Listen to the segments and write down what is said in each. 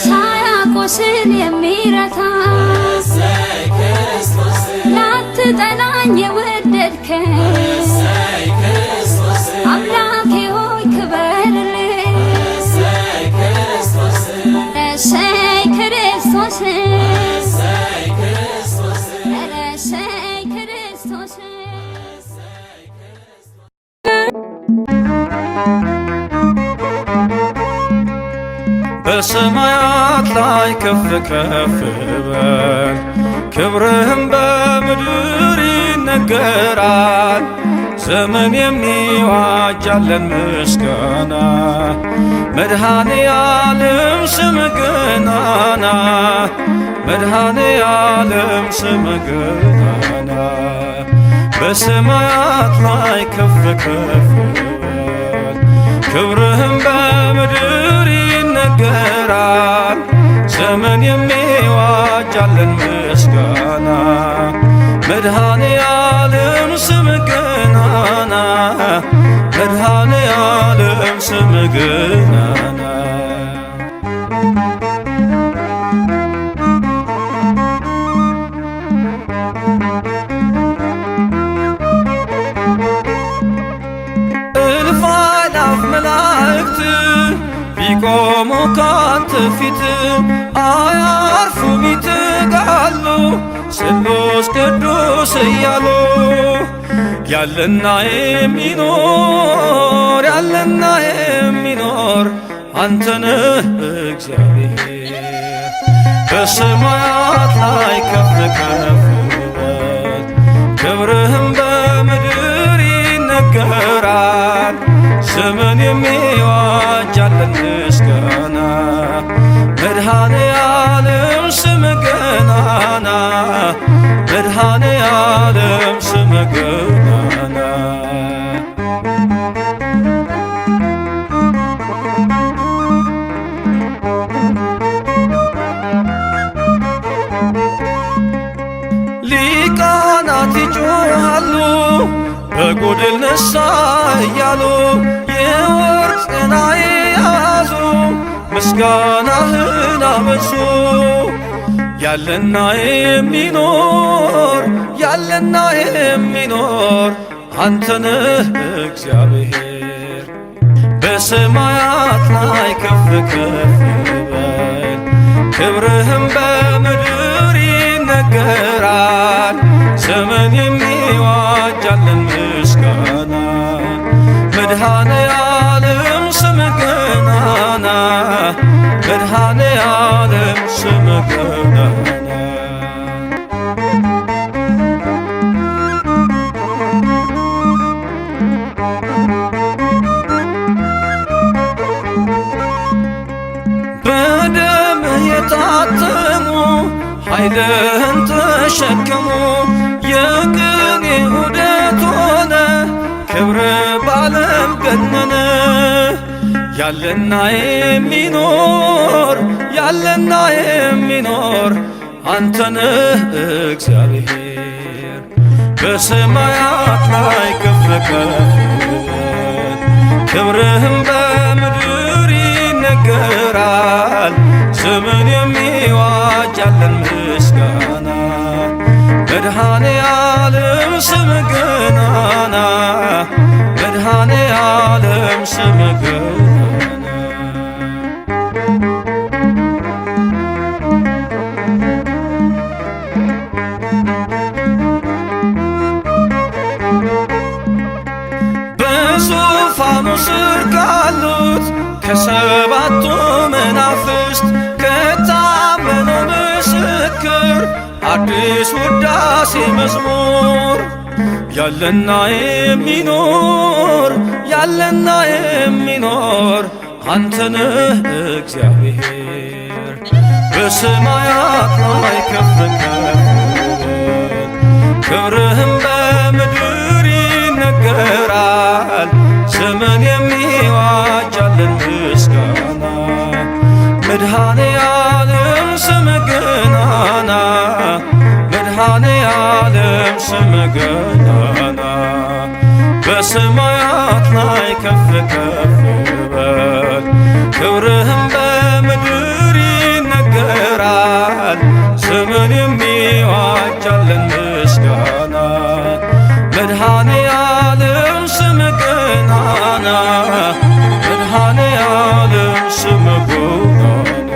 ሳያቆስል የሚረታ ላትጠላኝ የወደድከኝ አምላኬ ሆይ ክበርልኝ። እሰይ ክርስቶስ እሰይ ክርስቶስ በሰማያት ላይ ከፍ ከፍ በል ክብርህም በምድር ይነገራል። ዘመን የሚዋጃለን ምስጋና መድኃኔ ዓለም ስምህ ገናና መድኃኔ ዓለም ስምህ ገናና በሰማያት ላይ ከፍ ከፍ በል ክብርህም በምድር ይነገራል። ዘመን የሚዋጃለን ምስጋና መድኃኔ ዓለም ስምህ ገናና መድኃኔ ዓለም ስምህ ገናና እልፍ አእላፍ መላእክት ቢቆሙ ካንተ ፊት አያርፉም ይተጋሉ ስሉስ ቅዱስ እያሉ ያለና የሚኖር ያለና የሚኖር አንተነህ እግዚአብሔር። በሰማያት ላይ ከፍ ከፍ በል ክብርህም በምድር ይነገራል። ዘመን የሚዋጃለን ምስጋና መድኃኔ ዓለም ስምህ ገናና መድኃኔ ዓለም ስምህ ገናና ሊቃናት ይጮኻሉ በጎድል ነሣ እያሉ የወርቅ ጽና የያዙ ምስጋናህን አበዙ። ያለና የሚኖር ያለና የሚኖር አንተነህ እግዚአብሔር። በሰማያት ላይ ከፍ ከፍ በል ክብርህም በምድር ይነገራል። ዘመን የሚዋጃለን ምስጋና መድኃኔ ዓለም ስምህ ገናና መድኃኔ ዓለም ስምህ ገናና በደምህ የታተሙ ኃይልህን ተሸከሙ የቅኔ ዑደት ሆነ ክብር ባለም ገነነ። ያለና የሚኖር ያለና የሚኖር አንተነህ እግዚአብሔር። በሰማያት ላይ ከፍ ከፍ በል ክብርህም በምድር ይነገራል። ዘመን የሚዋጃለን ምስጋና መድኃኔ ዓለም ስምህ ገናና መድኃኔ ዓለም ስምህ ገናና በዙፋኑ ስር ካሉት ከሰባቱ መናፍስት ከታመነው ምስክር አዲስ ውዳሴ መዝሙር ያለና የሚኖር ያለና የሚኖር አንተነህ እግዚአብሔር። በሰማያት ላይ ከፍ ከፍ በል ክብርህም በምድር ይነገራል። ዘመን የሚዋጃልን ምስጋና መድኃኔ ዓለም ስም ገናና መድኃኔ ዓለም ስም ገናና በሰማያት ላይ ከፍ ከፍ በል ክብርህም በምድር ይነገራል ዘመን የሚዋጃልን ምስጋና መድኃኔ ዓለም ስም ገናና መድኃኔ ዓለም ስም ገናና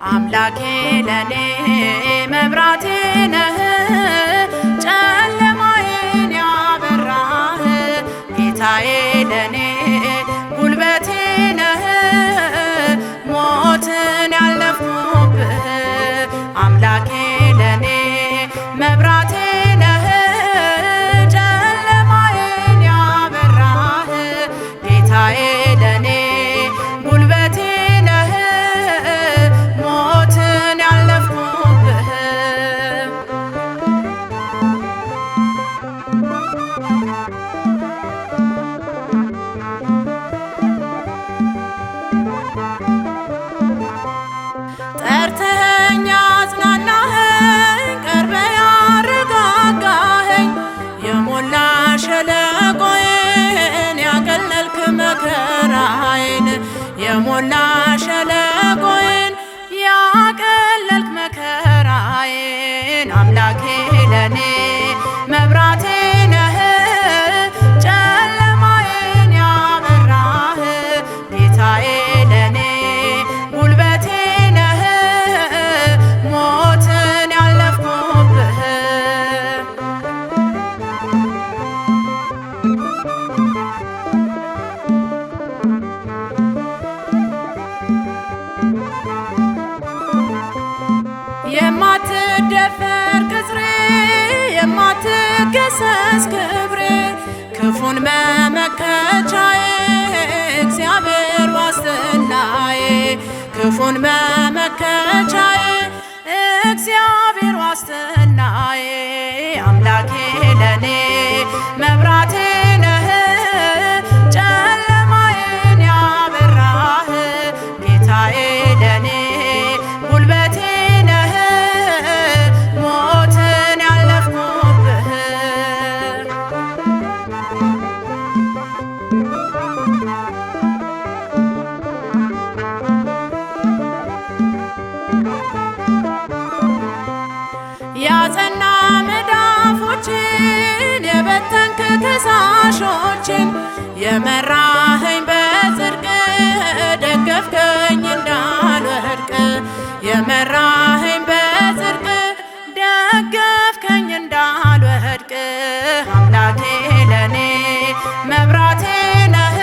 አምላኬ ለኔ መብራቴ ነህ ጨለማዬን ያበራህ ጌታዬ ለኔ ጉልበቴ ነህ ሞትን ያለፍኩብህ አምላኬ ለኔ መብራቴ ነህ ጨለማዬን ያበራህ ጌታዬ ለኔ ጉልበቴ ነህ ሞትን ያለፍኩብህ ጠርተኸኝ አጽናናኸኝ ቀርበህ ያረጋጋኸኝ የሞላ ሸለቆዬን ያቀለልክ መከራዬን የሞላ ሸለቆዬን ያቀለልክ መከራዬን አምላኬ ለኔ መብራቴ ነህ ጨለማዬን ያበራህ ጌታዬ ለኔ ጉልበቴ ነህ ሞትን ያለፍኩብህ የማትደፈር ቅጽሬ የማትገሰስ ክብሬ ክፉን መመከቻዬ እግዚአብሔር ዋስትናዬ ክፉን መመከቻዬ እግዚአብሔር ዋስትናዬ አምላኬ ለኔ መብራቴ ነህ ጨለማዬን ያበራህ ጌታዬ ለኔ ጉልበቴ ነህ ሞትን ያለፍኩብህ ያጸና መዳፎችን የበተንክ ከሳሾችን የመራኸኝ በጽድቅ ደገፍከኝ እንዳልወድቅ የመራኸኝ በጽድቅ ደገፍከኝ እንዳልወድቅ አምላኬ ለኔ መብራቴ ነህ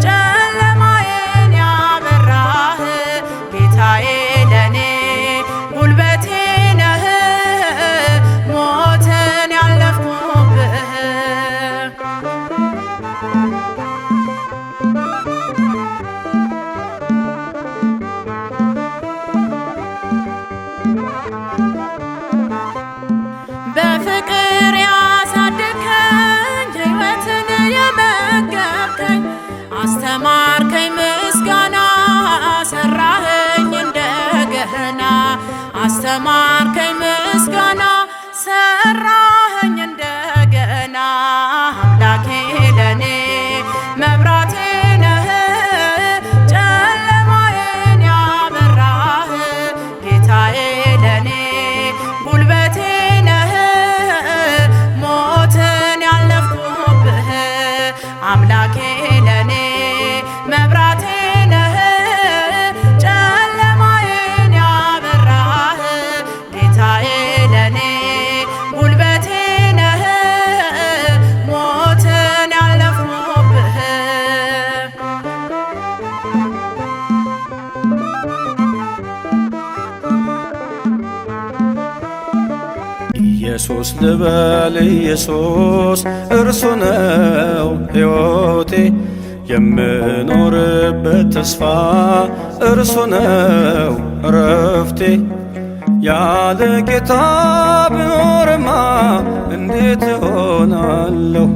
ጨለማዬን ያበራህ ጌታዬ ለኔ ጉልበቴ ነህ ሞትን ያለፍኩብህ በፍቅር ያሳደግከኝ ሕይወትን የመገብከኝ አስተማርከኝ ምስጋና ሰራኸኝ እንደገና አስተማርከኝ ምስጋና ሰራኸኝ እንደገና አምላኬ ለኔ መብራቴ ነህ ጨለማዬን ያበራህ ጌታዬ ለኔ ጉልበቴ ነህ ሞትን ያለፍኩብህ አምላኬ ለኔ መብራቴ ነህ ጨለማዬን ያበራህ ጌታዬ ለኔ ጉልበቴ ነህ ሞትን ያለፍኩብህ ኢየሱስ ልበል ኢየሱስ እርሱ ነው ሕይወቴ የምኖርበት ተስፋ እርሱ ነው እረፍቴ። ያለ ጌታ ብኖርማ እንዴት እሆናለሁ?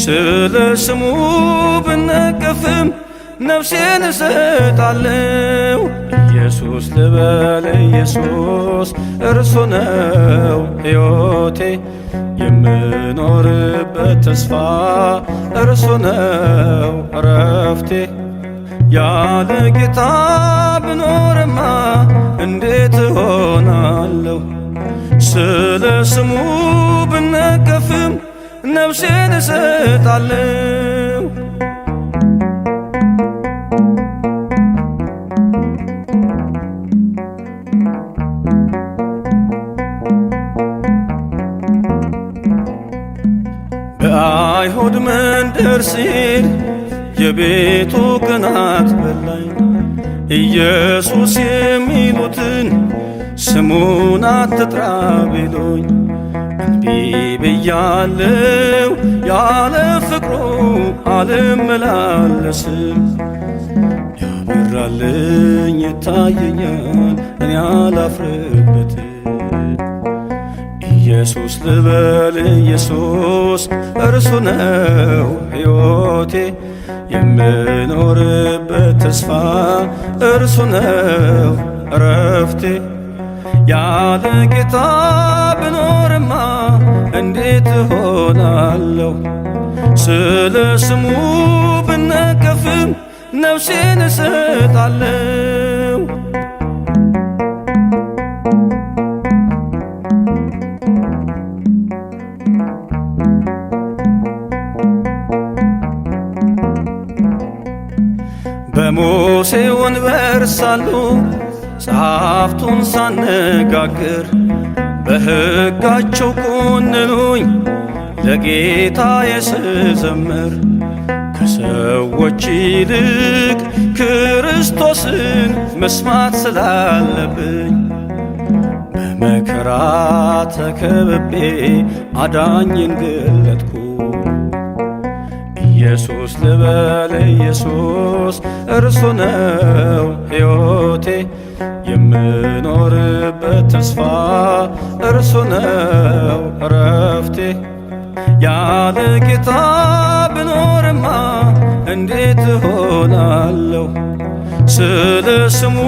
ስለ ስሙ ብነቀፍም ነፍሴን እሰጣለሁ። ኢየሱስ ልበል ኢየሱስ እርሱ ነው ሕይወቴ የምኖርበት ተስፋ እርሱ ነው እረፍቴ። ያለ ጌታ ብኖርማ እንዴት እሆናለሁ? ስለ ስሙ ብነቀፍም ነፍሴን እሰጣለሁ። በአይሁድ መንደር ሲል የቤቱ ቅናት በላኝ። ኢየሱስ የሚሉትን ስሙን አትጥራ ቢሉኝ እንቢ ብያለው። ያለ ፍቅሩ አልመላለስም። ያበራልኝ ይታየኛል እኔ አላፍርበት። ኢየሱስ ልበል ኢየሱስ እርሱ ነው ሕይወቴ የምኖርበት ተስፋ እርሱ ነው እረፍቴ። ያለ ጌታ ብኖርማ እንዴት እሆናለሁ? ስለ ስሙ ብነቀፍም ነፍሴን እሰጣለሁ። በሙሴ ወንበር ሳሉ ጸሐፍቱን ሳነጋግር በሕጋቸው ኮንኑኝ ለጌታዬ ስዘምር። ከሰዎች ይልቅ ክርስቶስን መስማት ስላለብኝ በመከራ ተከብቤ አዳኝን ገለጥኩ። ኢየሱስ ልበል ኢየሱስ እርሱ ነው ሕይወቴ የምኖርበት ተስፋ እርሱ ነው እረፍቴ። ያለ ጌታ ብኖርማ እንዴት እሆናለሁ? ስለ ስሙ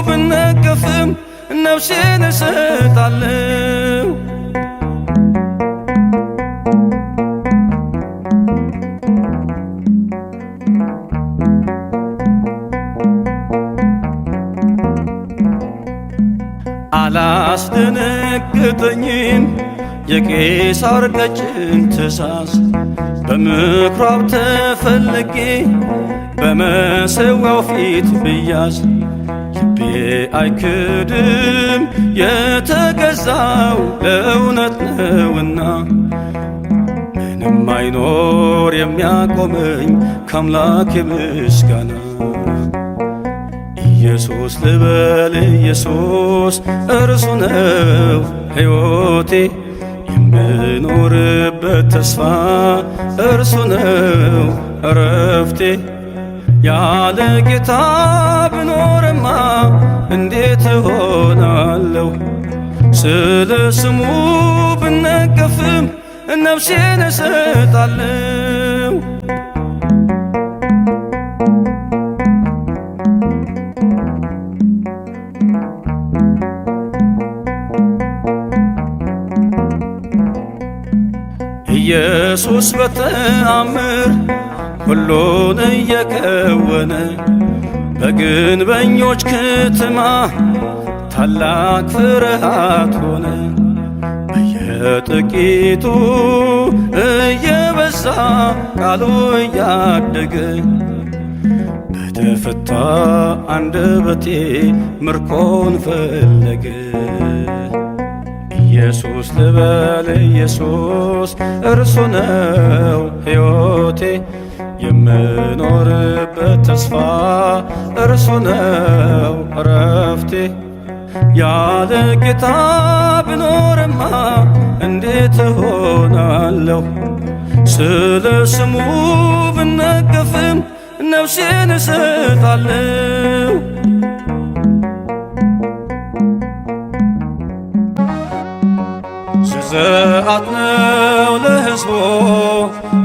ብነቀፍም ነፍሴን እሰጣለሁ። አላስደነገጠኝም የቄሳር ቀጭን ትእዛዝ። በምኵራብ ተፈልጌ በመሠዊያው ፊት ብያዝ ልቤ አይክድም የተገዛው ለእውነት ነውና። ምንም አይኖር የሚያቆመኝ ከአምላኬ ምስጋና። ኢየሱስ ልበል ኢየሱስ እርሱ ነው ሕይወቴ የምኖርበት ተስፋ እርሱ ነው እረፍቴ። ያለ ጌታ ብኖርማ እንዴት እሆናለሁ? ስለ ስሙ ብነቀፍም ነፍሴን እሰጣለሁ። ኢየሱስ በተአምር ሁሉን እየከወነ በግንበኞች ከተማ ታላቅ ፍርሃት ሆነ። በየጥቂቱ እየበዛ ቃሉ እያደገ በተፈታ አንደበቴ ምርኮን ፈለገ። ኢየሱስ ልበል ኢየሱስ እርሱ ነው ሕይወቴ የምኖርበት ተስፋ እርሱ ነው እረፍቴ። ያለ ጌታ ብኖርማ እንዴት እሆናለሁ? ስለ ስሙ ብነቀፍም ነፍሴን እሰጣለሁ። ዘጸአት ነው ለሕዝቡ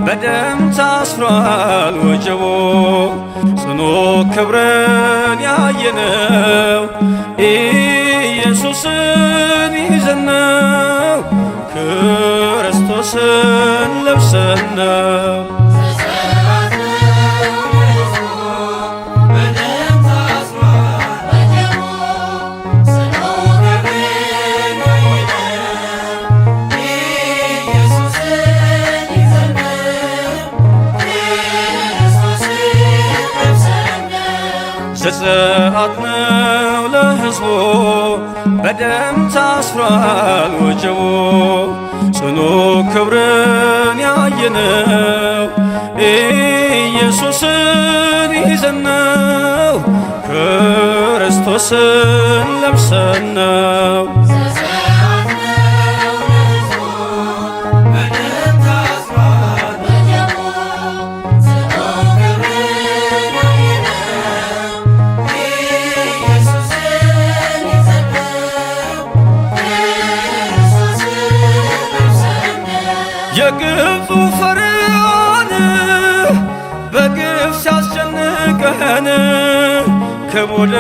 በደም ታስሯል ወጀቦ። ጽኑ ክብርን ያየነው ኢየሱስን ይዘን ነው፣ ክርስቶስን ለብሰን ነው። ዘጸአት ነው ለሕዝቡ በደም ታስሯል ወጀቡ። ጽኑ ክብርን ያየነው ኢየሱስን ይዘን ነው፣ ክርስቶስን ለብሰን ነው። የግብፁ ፈርዖን በግፍ ሲያስጨንቀን ከቦደ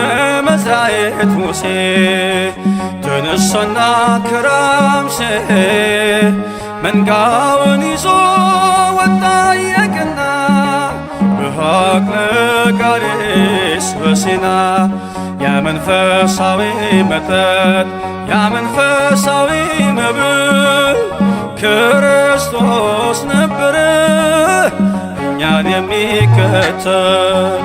መሥራየት ሙሴ ተነሳና ከራምሴ መንጋውን ይዞ ወጣ የቀና በሐቅለ ቃዴስ በሲና ያ መንፈሳዊ መጠጥ ያ መንፈሳዊ መብል ክርስቶስ ነበረ እኛን የሚከተል።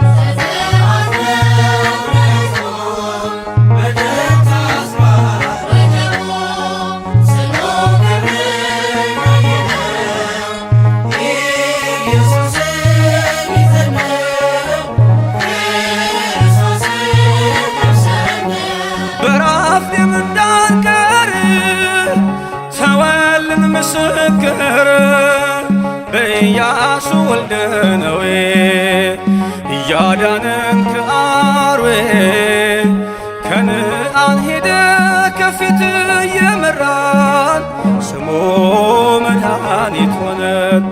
በራፊም እንዳንቀር ተወልን ምስክር በኢያሱ ወልደ ነዌ እያዳነን ከአርዌ ከነዓን ሄደ ከፊት እየመራን ስሙ መድኃኒት ሆነን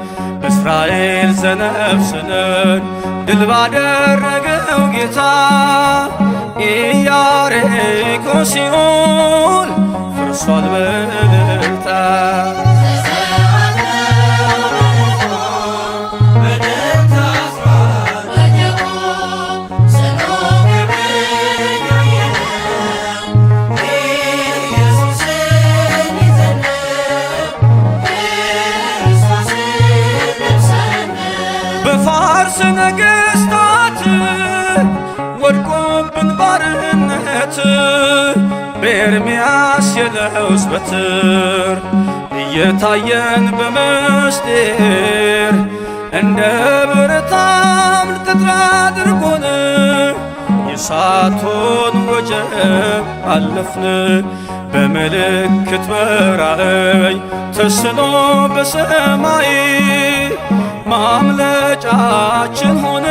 በእስራኤል ዘነፍስነን ድል ባደረገው ጌታ ኢያሪኮ ሲኦል ፈርሷል በእልልታ። በፋርስ ነገሥታት ወድቆብን ባርነት በኤርምያስ የለውዝ በትር እየታየን በምስጢር እንደ ብረታ አምድ ቅጥር አድርጎን የእሳቱን ወጀብ አለፍን በምልክት በራእይ ተስሎ በሰማይ ማምለጫችን ሆነ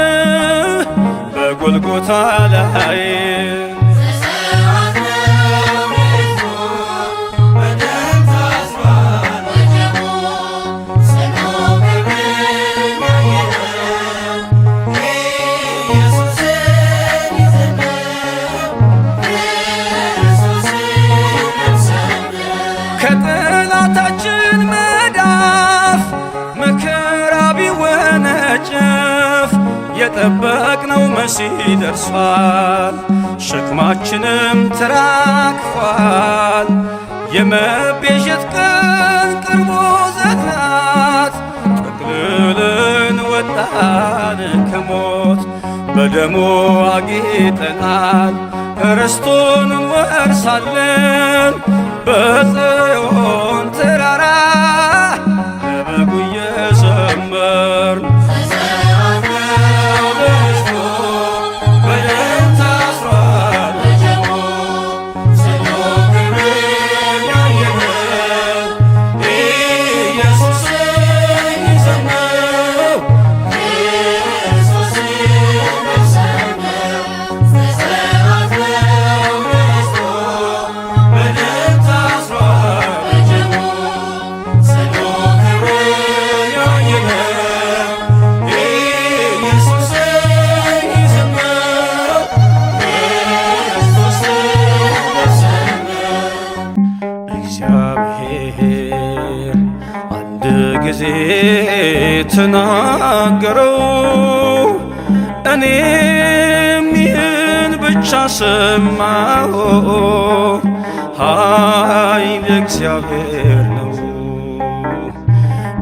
በጎልጎታ ላይ። ከጠላታችን መዳፍ መከራ ቢወነጨፍ የጠበቅነው መሲህ ደርሷል፣ ሸክማችንም ተራግፏል። የመቤዠት ቀን ቅርቦ ዘናት ጠቅልለን ወጣን ከሞት በደሙ አጊጠናል ርስቱን እንወርሳለን በጽዮን ተራራ ለበጉ እየዘመርን። ተናገረው እኔም ይህን ብቻ ሰማሁ ኃይል እግዚአብሔር ነው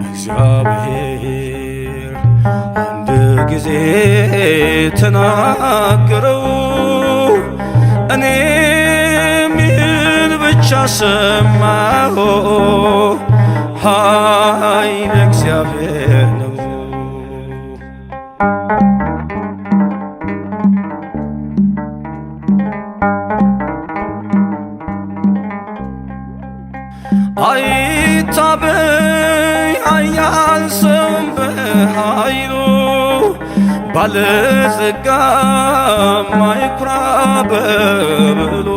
እግዚአብሔር አንድ ጊዜ ተናገረው እኔም ይህን ብቻ ሰማሁ ኃይል እግዚአብሔር ነው አይታበይ ኃያል ሰውም በኃይሉ ባለጸጋም አይኩራ በብዕሉ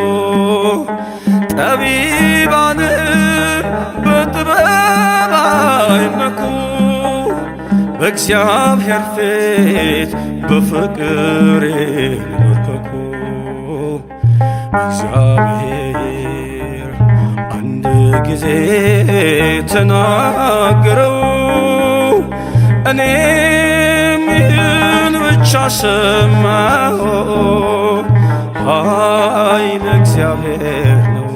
ጠቢባንም በጥበብ አይመኩ በእግዚአብሔር ፊት በፍቅር ይንበርከኩ እግዚአብሔር አንድ ጊዜ ተናገረው እኔም ይህን ብቻ ሰማሁ ኃይል እግዚአብሔር ነው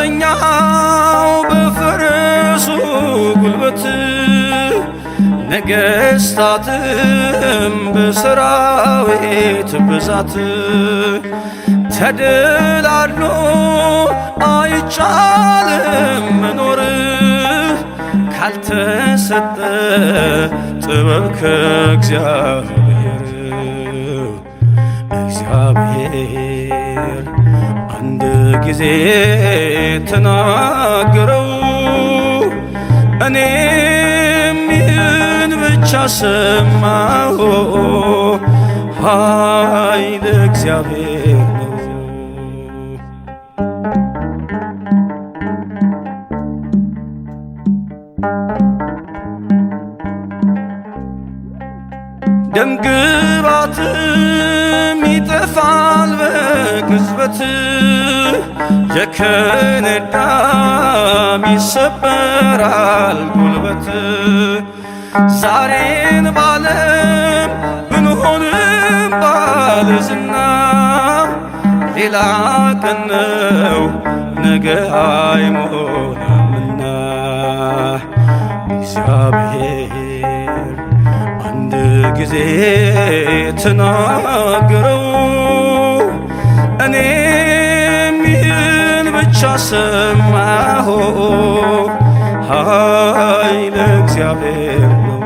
ፈረሰኛው በፈረሱ ጉልበት ነገሥታትም በሰራዊት ብዛት ተደላድሎ አይቻልም መኖር ካልተሰጠ ጥበብ ከእግዚአብሔር እግዚአብሔር አንድ ጊዜ ተናገረው እኔም ይህን ብቻ ሰማሁ ኃይል እግዚአብሔር ነው ደምግባትም ይጠፋል በቅጽበት የከነዳም ይሰበራል ጉልበት ዛሬን ባለም ብንሆንም ባለዝና ሌላ ቀን ነው ነገ አይሞላምና እግዚአብሔር አንድ ጊዜ ተናገረው እኔም ይህን ብቻ ሰማሁ ኃይል እግዚአብሔር ነው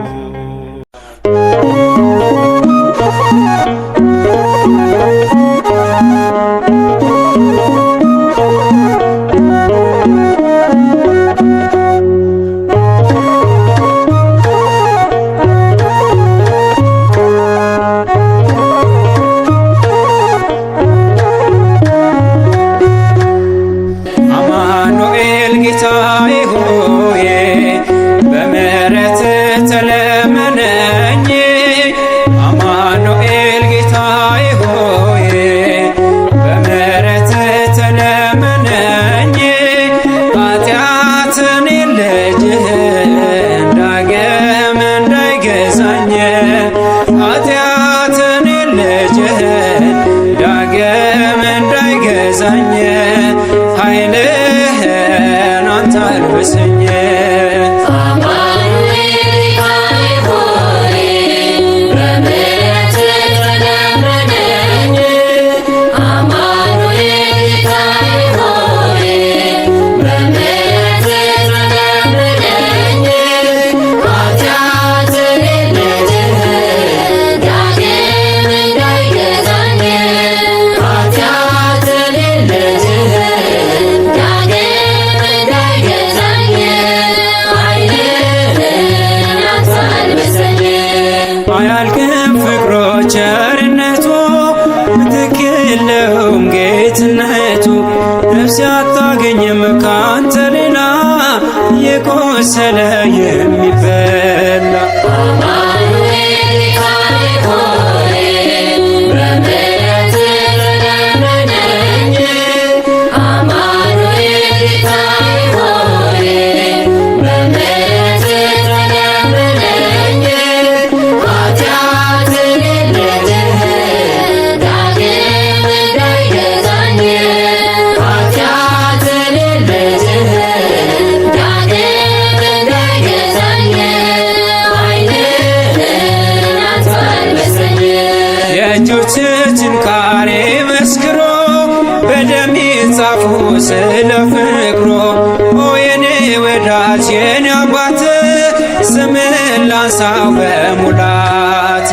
ኃይልህን አንተ አልብሰኝ አያልቅም ፍቅሮ ቸርነቱ ምትክ የለውም ጌትነቱ ነፍስ አታገኝም ካንተ ሌላ የቆሰለ የሚበላ የእጆች ችንካሬ መስክሮ በደም ጻፉ ስለ ፍቅሮ ኦ የኔ ወዳጅ የኔ አባት ስምን ላንሳው በሙላት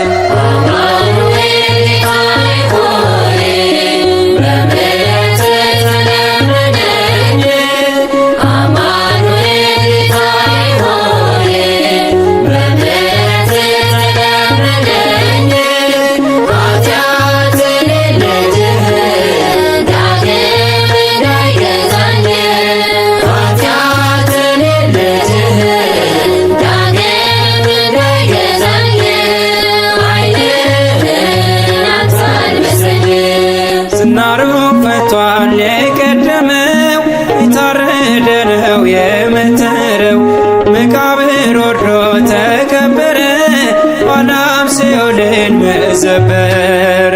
ዝናሩ ፈቷል የቀደመው የታረደ ነው የመተረው መቃብር ወርዶ ተቀበረ ኋላም ሲኦልን መዘበረ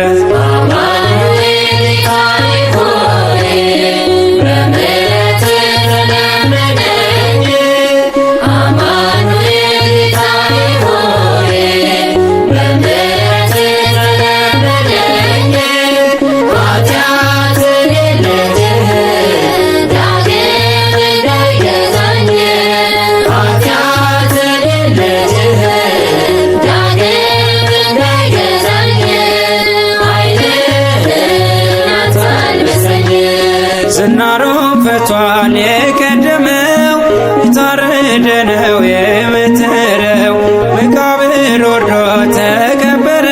ዝናሩ ፈቷል የቀደመው የታረደ ነው የመተረው መቃብር ወርዶ ተቀበረ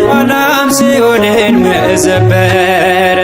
ኋላም ሲኦልን መዘበረ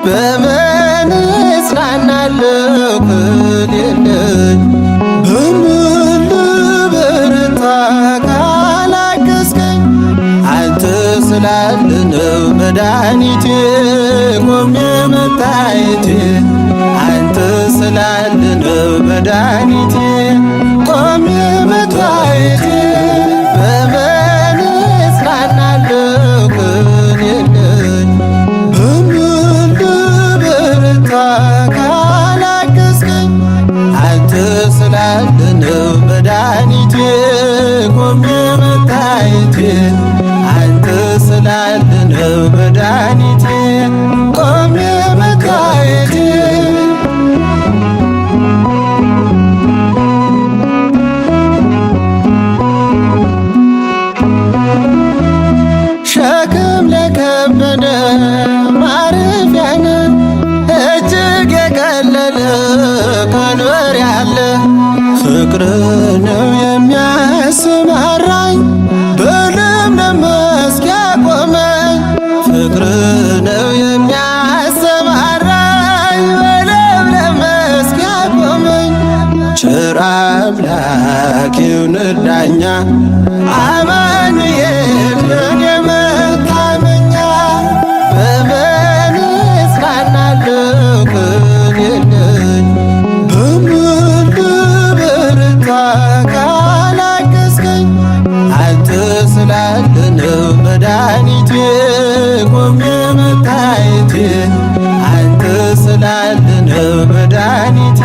በምን እጽናናለሁ ከሌለኝ በምን ልበረታ ካላገዝከኝ አንተ ስላለ ነው መድኃኒቴ ቆሜ መታየቴ አንተ ስላለ ነው መድኃኒቴ ቆሜ መታየቴ በምን እጽናናለሁ ከሌለኝ ካላገዝከኝ አንተ ስላለ ነው መድኃኒቴ ቆሜ መታየቴ አንተ ስላለ ነው መድኃኒቴ ቆሜ መታየቴ ሸክም ለከበደ ማረፊያ ነህ እጅግ የቀለለ ቀንበር ያለ ፍቅር ነው የሚያሰማራኝ በለምለም መስክ ያቆመኝ ፍቅር ነው የሚያሰማራኝ በለምለም መስክ ያቆመኝ ቸር አምላክ ይሁንልኝ ዳኛ አማኑኤል የኔ መታመኛ በምን እጽናናለሁ ከሌለኝ ነው መድኃኒቴ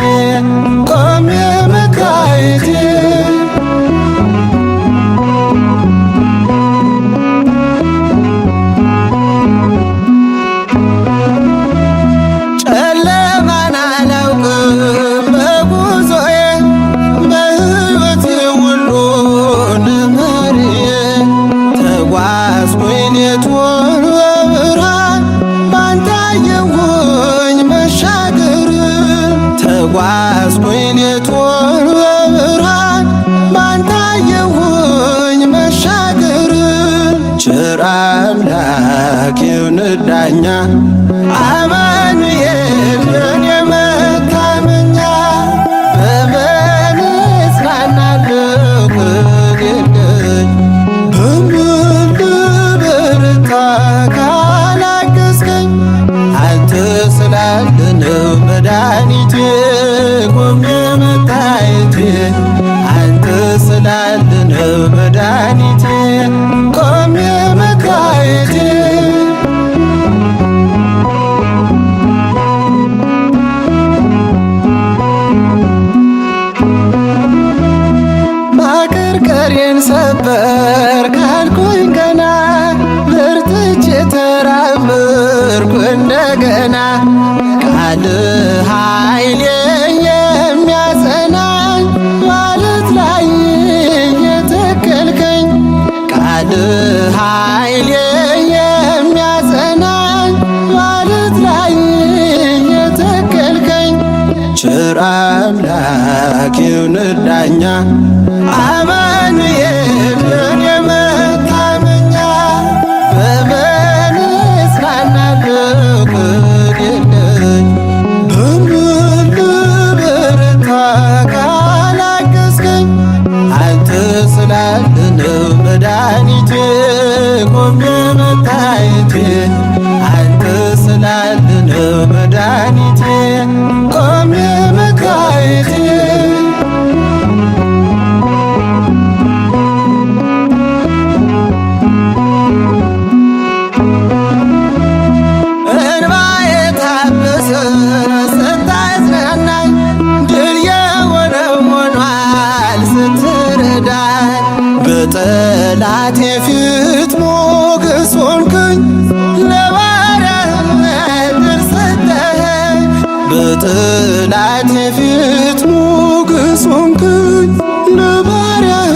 ቆሜ መታየቴ ጨለማን አላውቅም በጉዞዬ በሕይወቴ ሁሉ መሪዬ ተጓዝኩኝ ሌቱን በብርሃን ባንተ አየሁኝ መሻገር ተጓዝኩኝ ሌቱን በብርሃን ባንተ አየሁኝ መሻገር ቸር አምላክ ይሁንህ ዳኛ አማኑኤል የኔ መታመኛ በምን እጽናናለሁ ከሌለኝ በምን ልበረታ ካላገዝከኝ አንተ ስላለ ነው መድኃኒቴ ቆሜ መታየቴ አንተ ስላለ ነው መድኃኒቴ ቆሜ መታየቴ ማቀርቀሬን ሰበር ካልኩኝ ገና በርትቼ ተራመድኩ እንደገና ቃል ኃይሌ የሚያጸናኝ ማለት ላይ የተከልከኝ ቃል ኃይሌ የሚያጸናኝ ማለት ላይ የተከልከኝ ቸር አምላክ ይሁንህ ዳኛ አማኑኤል የኔ መታመኛ በምን እጽናናለሁ ከሌለኝ በምን ልበረታ ካላገዝከኝ አንተ ስላለ ነው መድኃኒቴ ቆሜ መታየቴ አንተ ስላለ ነው መድኃኒቴ ቆሜ መታየቴ በጠላቴ ፊት ሞገስ ሆንክኝ ለባሪያህ ዕድል ሰጠኸኝ በጠላቴ ፊት ሞገስ ሆንክኝ ለባሪያህ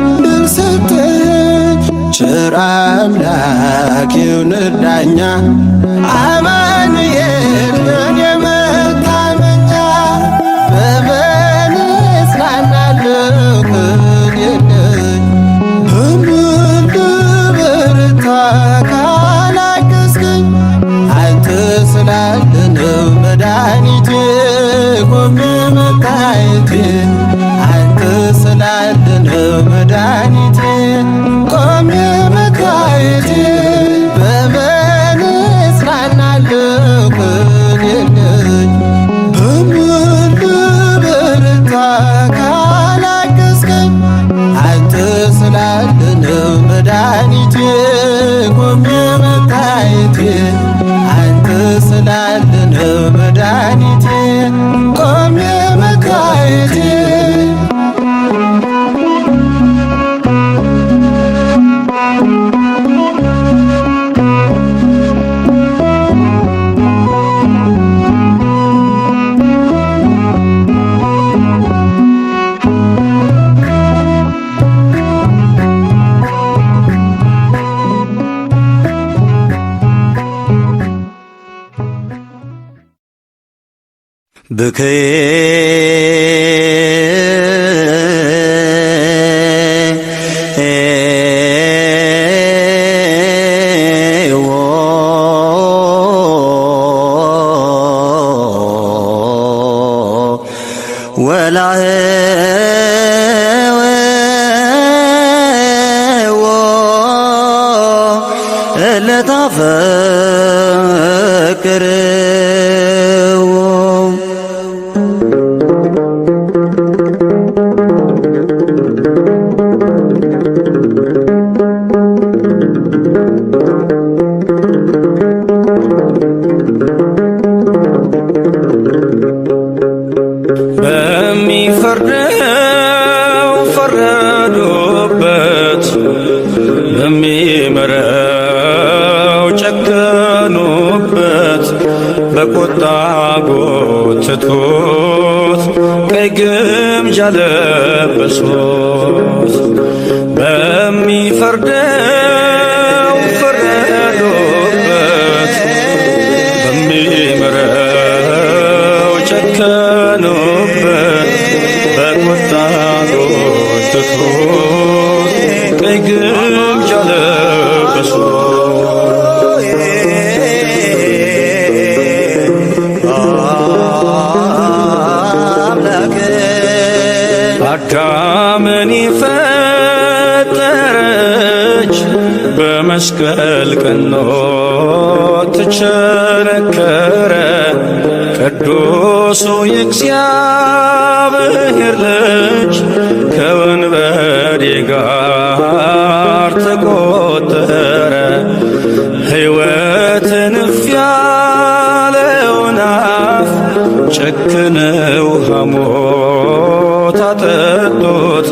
ዕድል ሰጠኸኝ ቸር አምላክ ይሁንህ ዳኛ አማኑኤል የኔ መታመኛ በምን እጽናናለሁ ከሌለኝ በምን ልበረታ ካላገዝከኝ አንተ ስላለ ነው መድኃኒቴ ቆሜ መታየቴ አንተ ስላለ ነው መድኃኒቴ ቆሜ መታየቴ በምን እጽናናለሁ ከሌለኝ በምን ልበረታ ካላገዝከኝ አንተ ስላለ ነው መድኃኒቴ ቆሜ መታየቴ አንተ ስላለ ነው መድኃኒቴ ቆሜ መታየቴ ብከዬ ለታፈቅር በሚፈርደው ፈረዱበት፣ በሚምረው ጨከኑበት። በቁጣ ጎትቶት ቀይ ግምጃ ለበሱት። በሚፈርደው ፈረዱበት፣ በሚምረው ጨከኑበት። በቁጣ ጎትቶት ቀይ ግምጃ ለበሱት። አዳምን ፈጠረች በመስቀል ቀኖ ተቸነከረ። ቅዱሱ የእግዚአብሔር ልጅ ከወንበዴ ጋር ተቆጠረ። ሕይወትን እፍ ያለውን አፍ ጨክነው ሐሞት አጠጡት።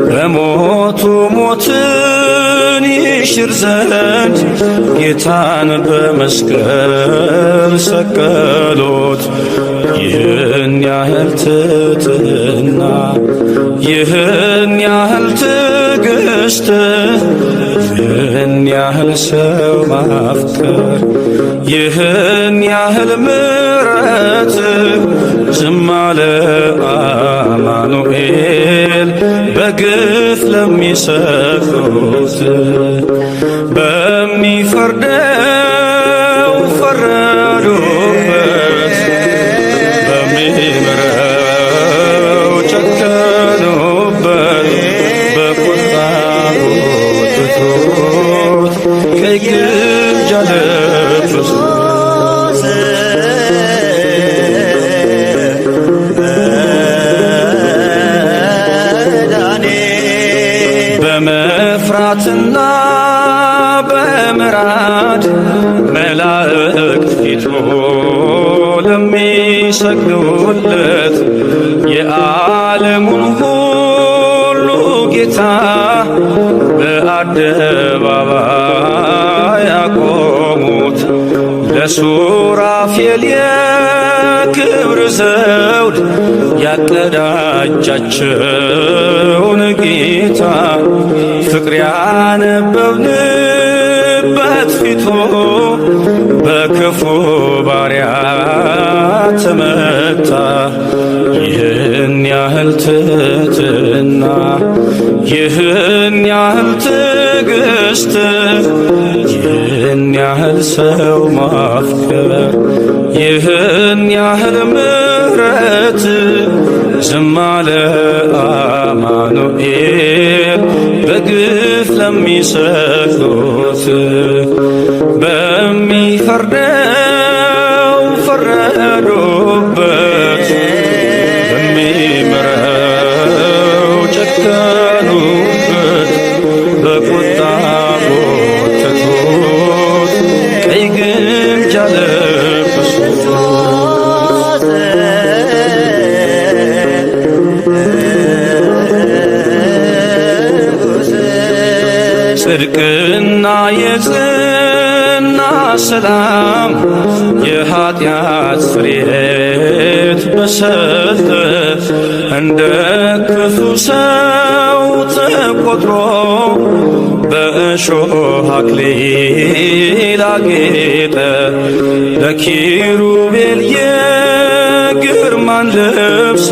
በሞቱ ሞትን ይሽር ዘንድ ጌታን በመስቀል ሰቀሉት። ይህን ያህል ትሕትና፣ ይህን ያህል ትዕግስት፣ ይህን ያህል ሰው ማፍቀር፣ ይህን ያህል ምሕረት ዝም አለ አማኑኤል በግፍ ለሚሰቅሉት። በሚፈርደው ፈረዱበት፣ በሚምረው ጨከኑበት። በቁጣ ጎትቶት ቀይ ግምጃ ለበሱት። በመፍራትና በምራድ መላእክት ፊቱ ለሚሰግዱለት የዓለሙን ሁሉ ጌታ በአደባባይ ያቆሙት። ለሱራፌል የክብር ዘውድ ያቀዳጃቸውን ጌታ ፍቅር ያነበብንበት ፊቱ በክፉ ባሪያ ተመታ። ይህን ያህል ትሕትና፣ ይህን ያህል ትዕግስት፣ ይህን ያህል ሰው ማፍቀር፣ ይህን ያህል ምሕረት ዝም አለ አማኑኤል በግፍ ለሚሰቅሉት። በሚፈርደው ፈረዱበት፣ በሚምረው ጨከኑበት። በቁጣ ጎተቱት ቀይ ግምጃ ለበሱት። ጽድቅና የጽና ሰላም የኃጢአት ስርየት በሰጠ እንደ ክፉ ሰው ተቆጥሮ በእሾህ አክሊል አጌጠ። ለኪሩቤል የግርማን ልብስ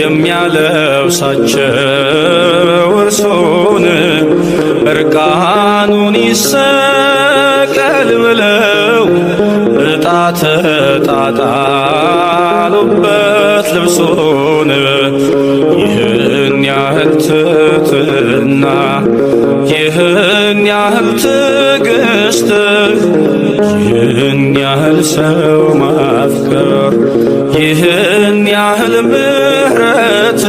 የሚያለብሳቸው እርሱን እርቃኑን ይሰቀል ብለው ዕጣ ተጣጣሉበት ልብሱን። ይህን ያህል ትሕትና፣ ይህን ያህል ትዕግስት፣ ይህን ያህል ሰው ማፍቀር፣ ይህን ያህል ምሕረት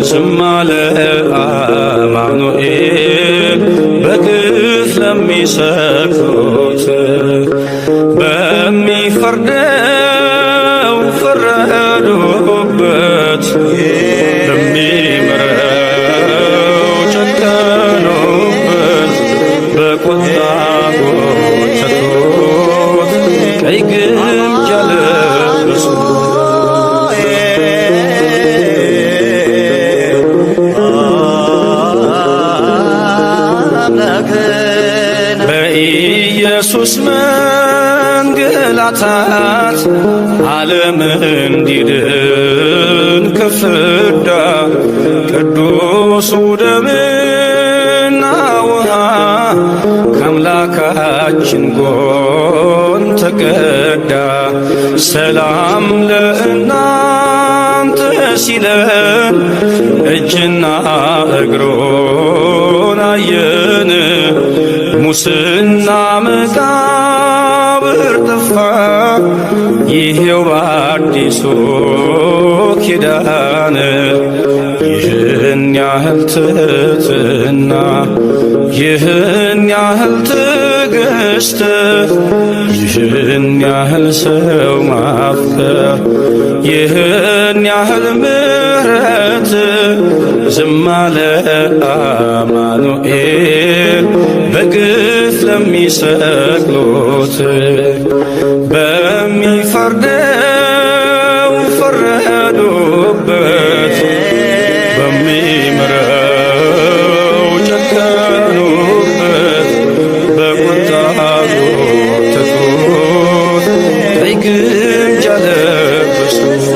ዝም አለ አማኑኤል በግፍ ለሚሰቅሉት። በሚፈርደው ፈረዱበት፣ የኢየሱስ መንገላታት ዓለም እንዲድን ከፍዳ ቅዱሱ ደምና ውሃ ከአምላካችን ጎን ተቀዳ። ሰላም ለእናንተ ሲለን እጅና እግሮን አየን። ሙስና መቃብር ጠፋ፣ ይሄው በአዲሱ ኪዳን። ይህን ያህል ትሕትና፣ ይህን ያህል ትዕግስት፣ ይህን ያህል ሰው ማፍቀር፣ ይህን ያህል ምሕረት ዝም አለ አማኑኤል በግፍ ለሚሰቅሉት። በሚፈርደው ፈረዱበት፣ በሚምረው ጨከኑበት፣ በቁጣው ተቱት፣ ቀይ ግምጃ ለበሱት።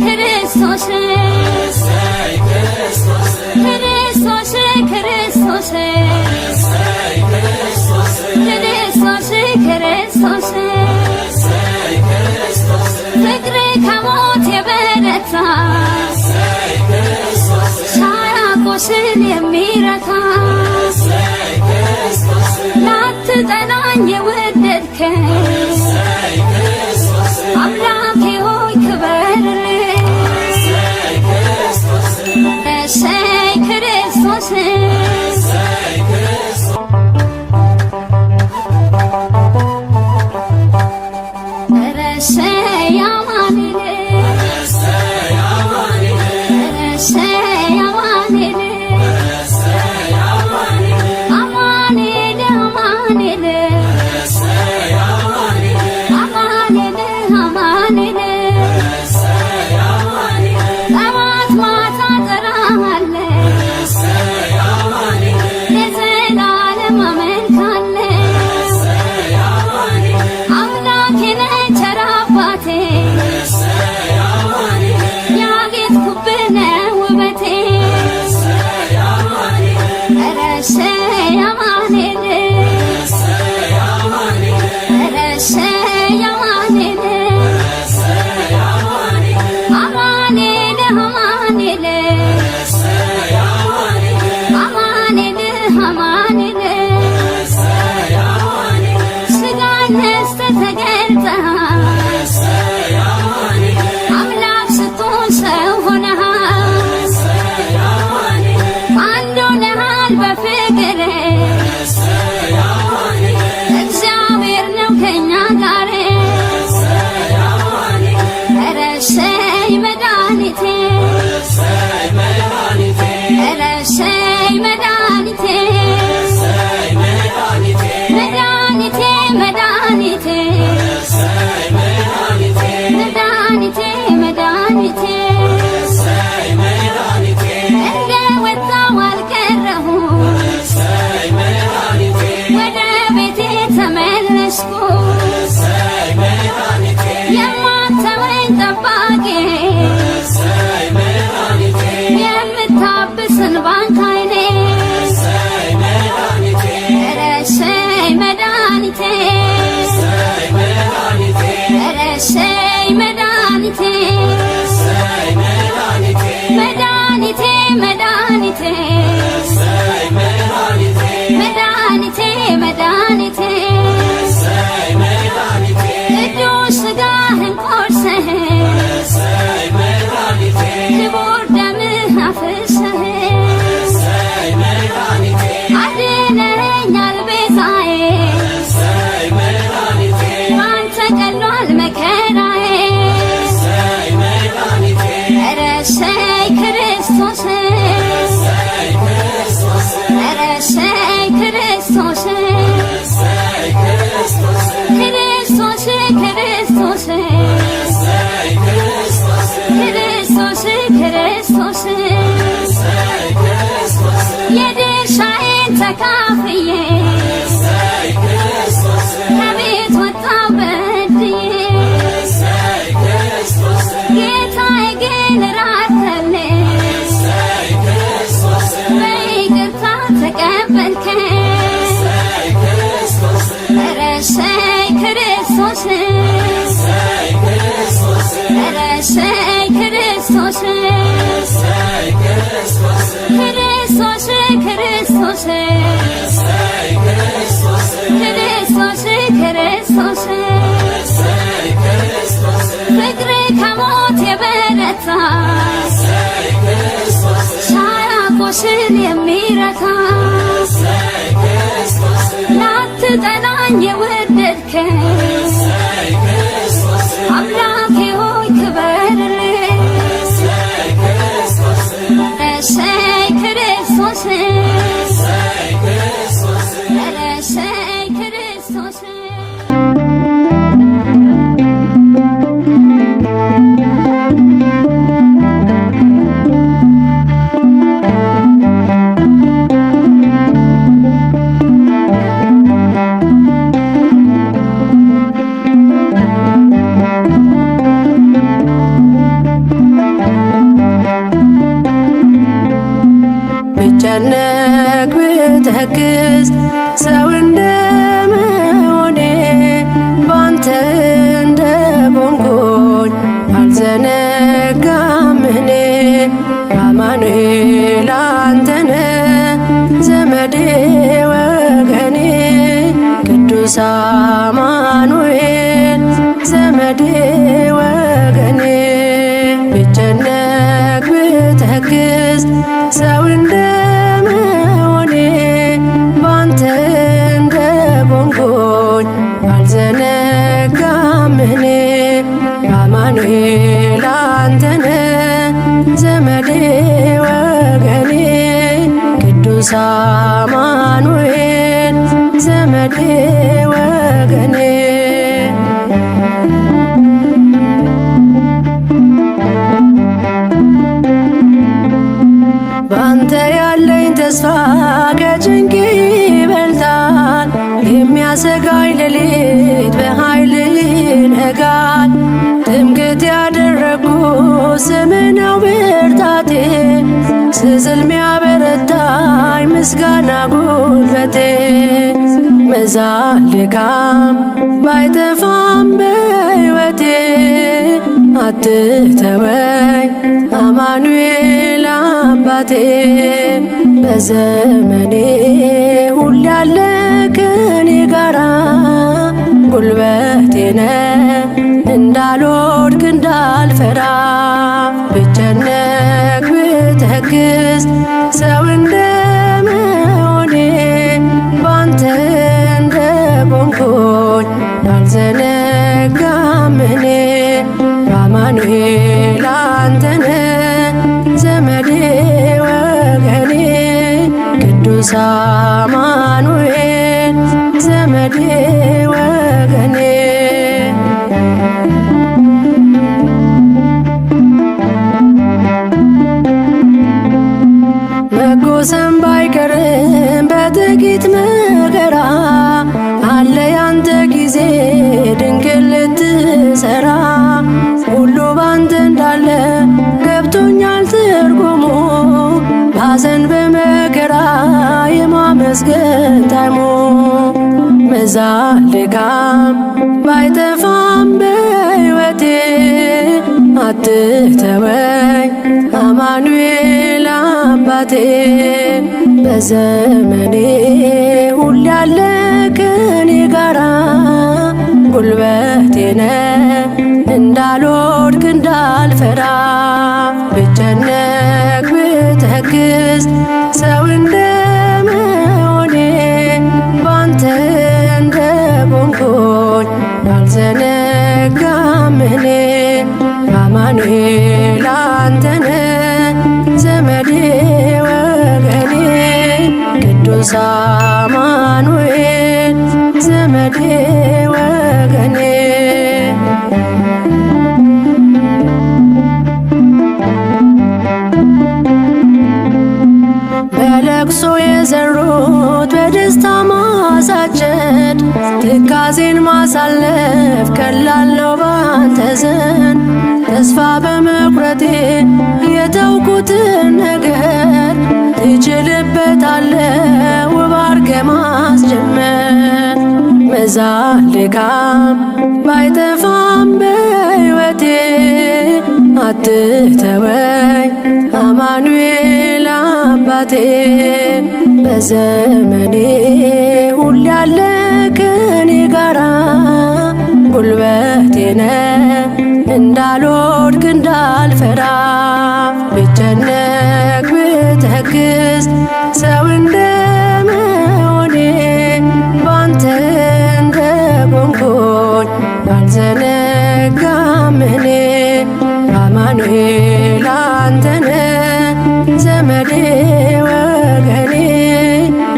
Christos ቁስል የሚረታ ላትጠላኝ የወደድከኝ አምላኬ ሆይ ክበርልኝ። እሰይ ክርስቶስ ቁስል የሚረታ ላትጠላኝ የወደድከኝ አምላኬ ሆይ ክበርልኝ። እሰይ ክርስቶስ እሰይ ክርስቶስ ብጨነቅ ብተክዝ ሰው እንደመሆኔ ባንተ እንደቆምኩኝ አልዘነጋም እኔ አማኑኤል አንተነህ ብተክዝ ሰው እንደመሆኔ ባንተ እንደቆምኩኝ አልዘነጋም እኔ። አማኑኤል አንተነ ዘመዴ ወገኔ ቅዱስ አማኑኤል ዘመዴ ወገኔ። ባንተ ያለኝ ተስፋ ከጭንቅ ይበልጣል። የሚያሰጋኝ ሌሊት በኃይል ይነጋል። ትምክህት ያደረግኩ ስምህ ነው ብርታቴ። ስዝል ሚያበረታኝ ምስጋና ጉልበቴ። መዛል ድካም ባይጠፋም በሕይወቴ አትተወኝ አማኑኤል አባቴ። በዘመኔ ሁሌ ያለ ከኔ ጋራ ጉልበቴ ነህ እንዳልወድቅ እንዳልፈራ። ብጨነቅ ብተክዝ ሰው እንደመሆኔ ባንተ እንደቆምኩኝ አልዘነጋም እኔ። አማኑኤል አንተነ ዘመዴ ወገኔ ቅዱስ አማኑኤል ዘመዴ ወገኔ። መጎሰም ባይቀርም በጥቂት መከራ አለ ያንተ ጊዜ ድንቅን ልትሰራ። ሁሉ ባንተ እንዳለ ገብቶኛል ትርጉሙ። ባዘን በመከራ የማመስገን ታይሙ። መዛል ድካም ባይጠፋም በሕይወቴ አትተወኝ አማኑኤል አባቴ። በዘመኔ ሁሌ ያለ ከኔ ጋራ ጉልበቴ ነህ እንዳልወድቅ እንዳልፈራ። ብጨነቅ ብተክዝ ሰው እንደመሆኔ ባንተ እንደቆምኩኝ አልዘነጋም እኔ። አማኑኤል አንተነ ዘመዴ ወገኔ ቅዱስ አማኑኤል ዘመዴ ወገኔ። በለቅሶ የዘሩት በደስታ ማሳጨድ። ትካዜን ማሳለፍ ቀላል ነው ባንተ ዘንድ። ተስፋ በመቁረጤ የተውኩትን ነገር ትችልበታለህ ውብ አድርገህ ማስጀመር። መዛል ድካም ባይጠፋም በሕይወቴ አትተወኝ አማኑኤል አባቴ። በዘመኔ ሁሌ ያለ ከኔ ጋራ ጉልበቴ ነህ እንዳልወድቅ እንዳልፈራ። ብጨነቅ ብተክዝ ሰው እንደመሆኔ ባንተ እንደቆምኩኝ አልዘነጋም እኔ። አማኑኤል አንተነ ዘመዴ ወገኔ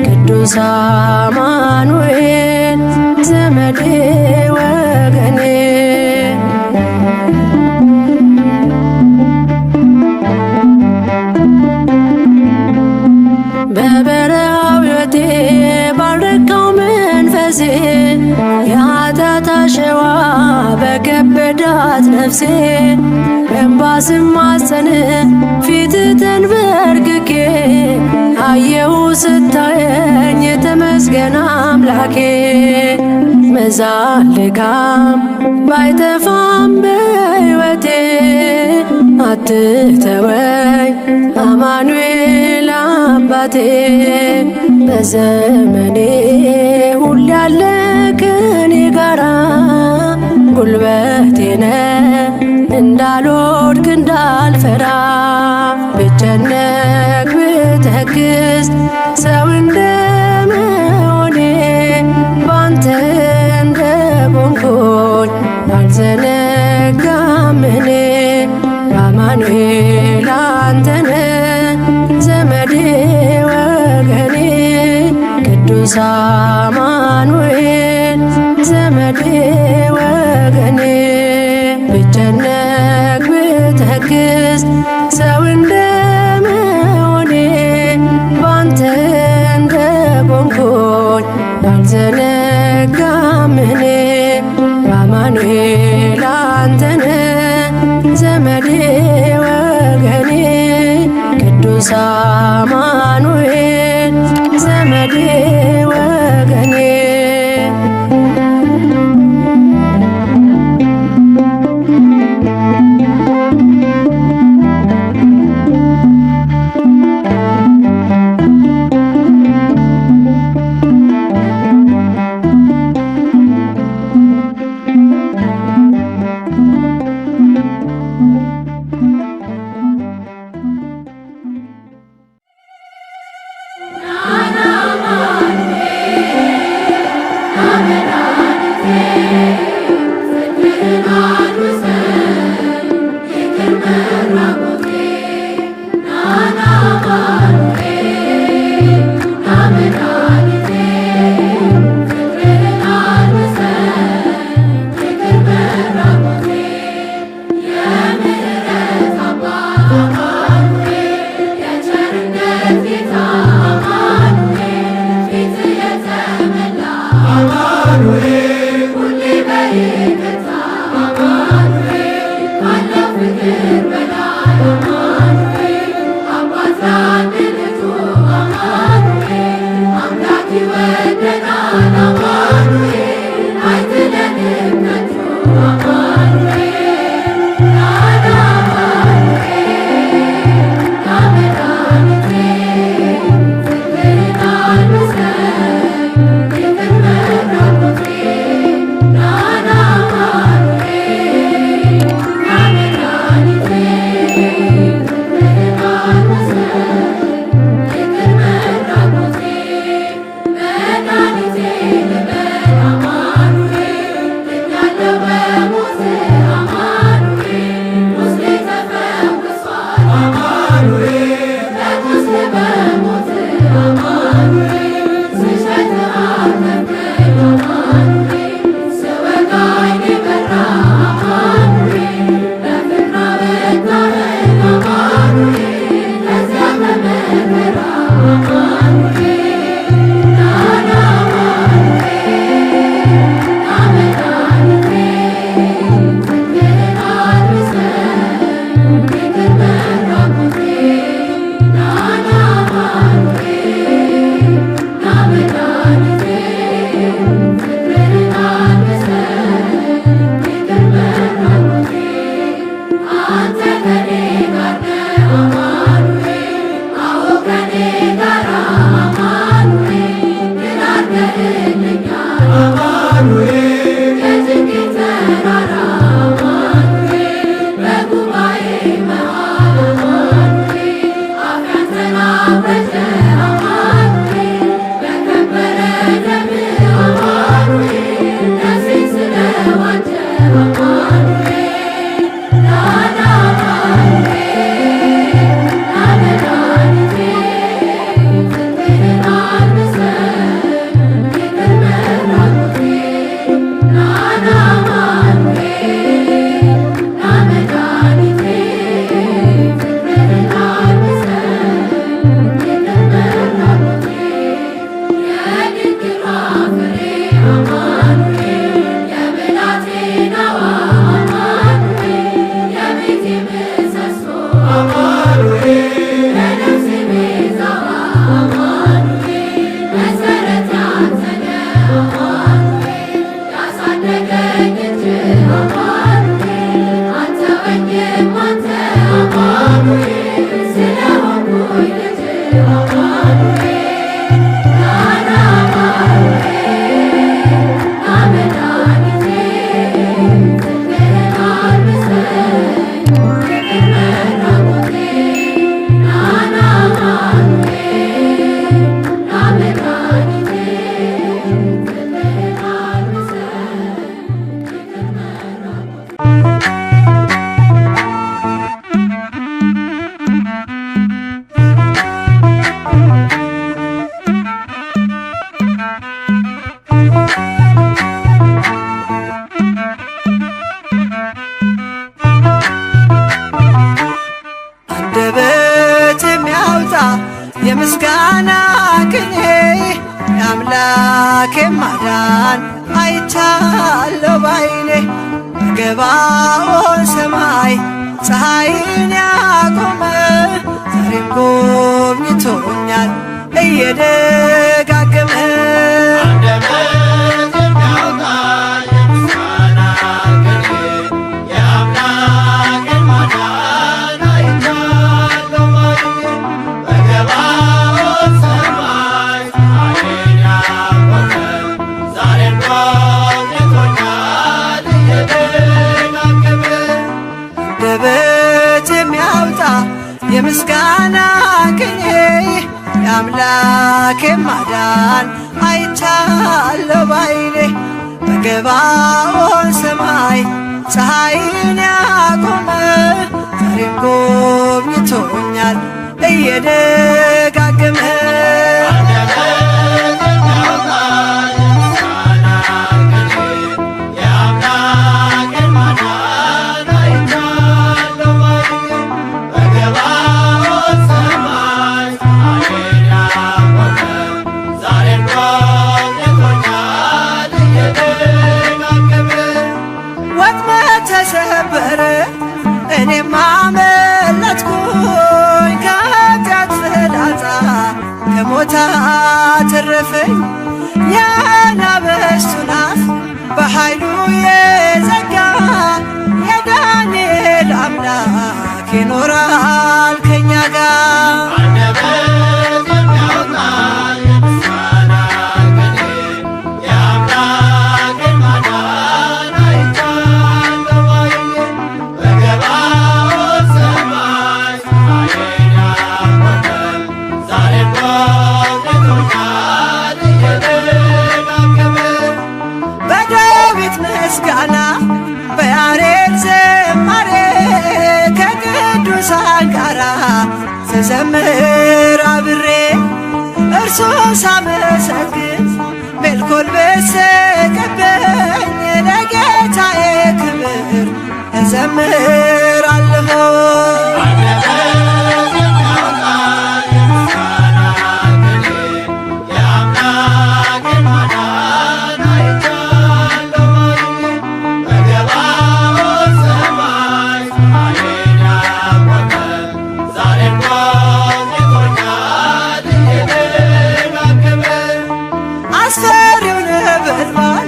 ቅዱስ አማኑኤል ዘመዴ ወገኔ። በበረሃው ሕይወቴ ባልረካው መንፈሴ የኃጢአት አሸዋ በከበዳት ነፍሴ። በእንባ ስማጸን ፊትህ ተንበርክኬ አየሁ ስታየኝ ተመስገን አምላኬ። መዛል ድካም ባይጠፋም በሕይወቴ አትተወኝ አማኑኤል አባቴ። በዘመኔ ሁሌ ያለ ከኔ ጋራ ጉልበቴ ነህ እንዳልወድቅ እንዳልፈራ። ብጨነቅ ብተክዝ ሰው እንደመሆኔ ባንተ እንደቆምኩኝ አልዘነጋም እኔ አማኑኤል አንተነ ዘመዴ ወገኔ ቅዱስ አማኑኤል ዘመዴ ወገኔ ብጨነቅ ብተክዝ ሰው እንደመሆኔ ባንተ እንደቆምኩኝ አልዘነጋም እኔ አማኑኤል አንተነ ዘመዴ ወገኔ ቅዱስ አማኑኤል ዘመዴ ወገኔ Yeah. የሚያወጣ የምስጋና ቅኔ የአምላኬ ማዳን አይቻለሁ ባይኔ በገባኦን ሰማይ ፀሐይን ያቆመ ዛሬም ጎብኝቶኛል እየደጋገመ የምስጋና ቅኔ የአምላኬ ማዳን አይቻለሁ ባይኔ በገባኦን ሰማይ ፀሐይን ያቆመ ዛሬም ጎብኝቶኛል እየደጋገመ ተሰበረ እኔም አመለጥኩኝ ከኃጢአት ፍላጻ ከሞት አተረፈኝ የአናብስቱን አፍ በኃይሉ የዘጋ የዳንኤል አምላክ ይኖራል ከኛ ጋር ምስጋና በያሬድ ዝማሬ ከቅዱሳን ጋራ ስዘምር አብሬ እርሱን ሳመሰግን ሜልኮል ብስቅብኝ ለጌታዬ ክብር እዘምራለሁ። አስፈሪው ነበልባል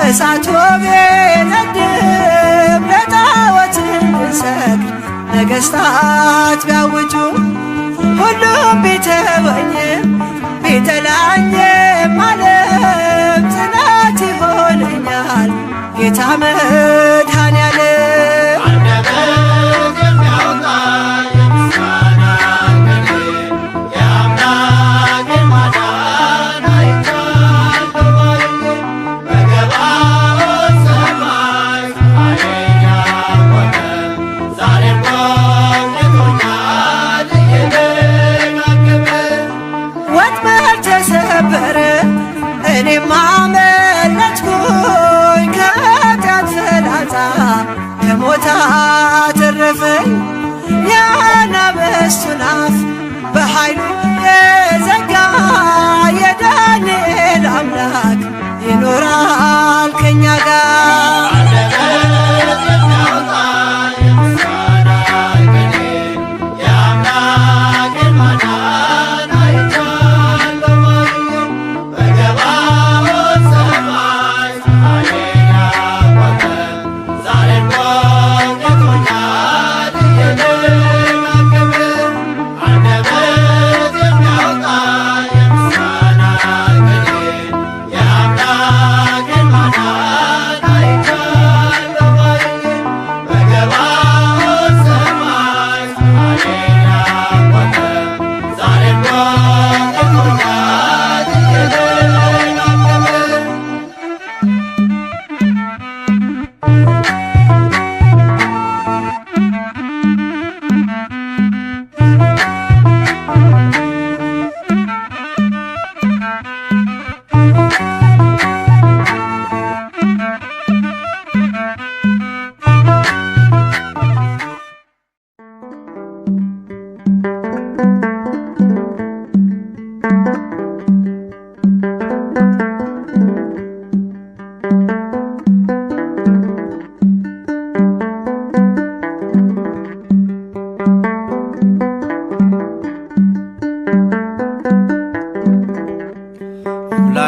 እሳቱ ቢነድም ለጣዖት እንድንሰግድ ነገሥታት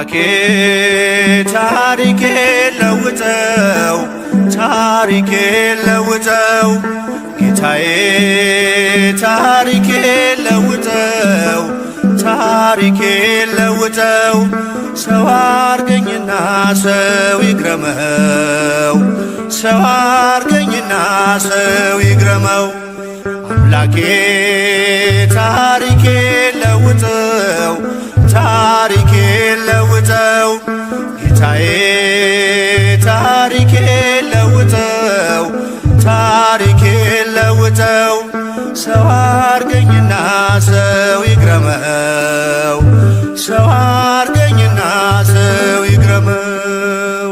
አምላኬ ታሪኬ ለውጠው ታሪኬ ለውጠው ጌታዬ ታሪኬ ለውጠው ታሪኬ ለውጠው ሰው አርገኝና ሰው ይግረመው ሰው አርገኝና ሰው ይግረመው አምላኬ ታሪኬ ለውጠው ታሪኬ ለውጠው ጌታዬ ታሪኬ ለውጠው ታሪኬ ለውጠው ሰው አርገኝና ሰው ይግረመው ሰው አርገኝና ሰው ይግረመው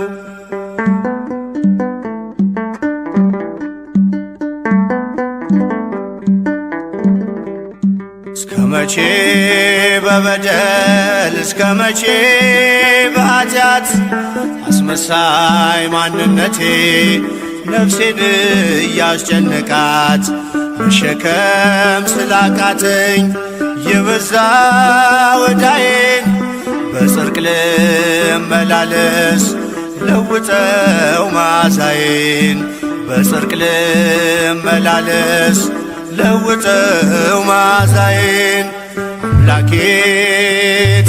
እስከ መቼ በበደል እስከ መቼ በኃጢአት አስመሳይ ማንነቴ ነፍሴን እያስጨነቃት መሸከም ስላቃተኝ የበዛ ወዳዬን በጽድቅ ልመላለስ ለውጠው መዓዛዬን በጽድቅ ልመላለስ ለውጠው መዓዛዬን አምላኬ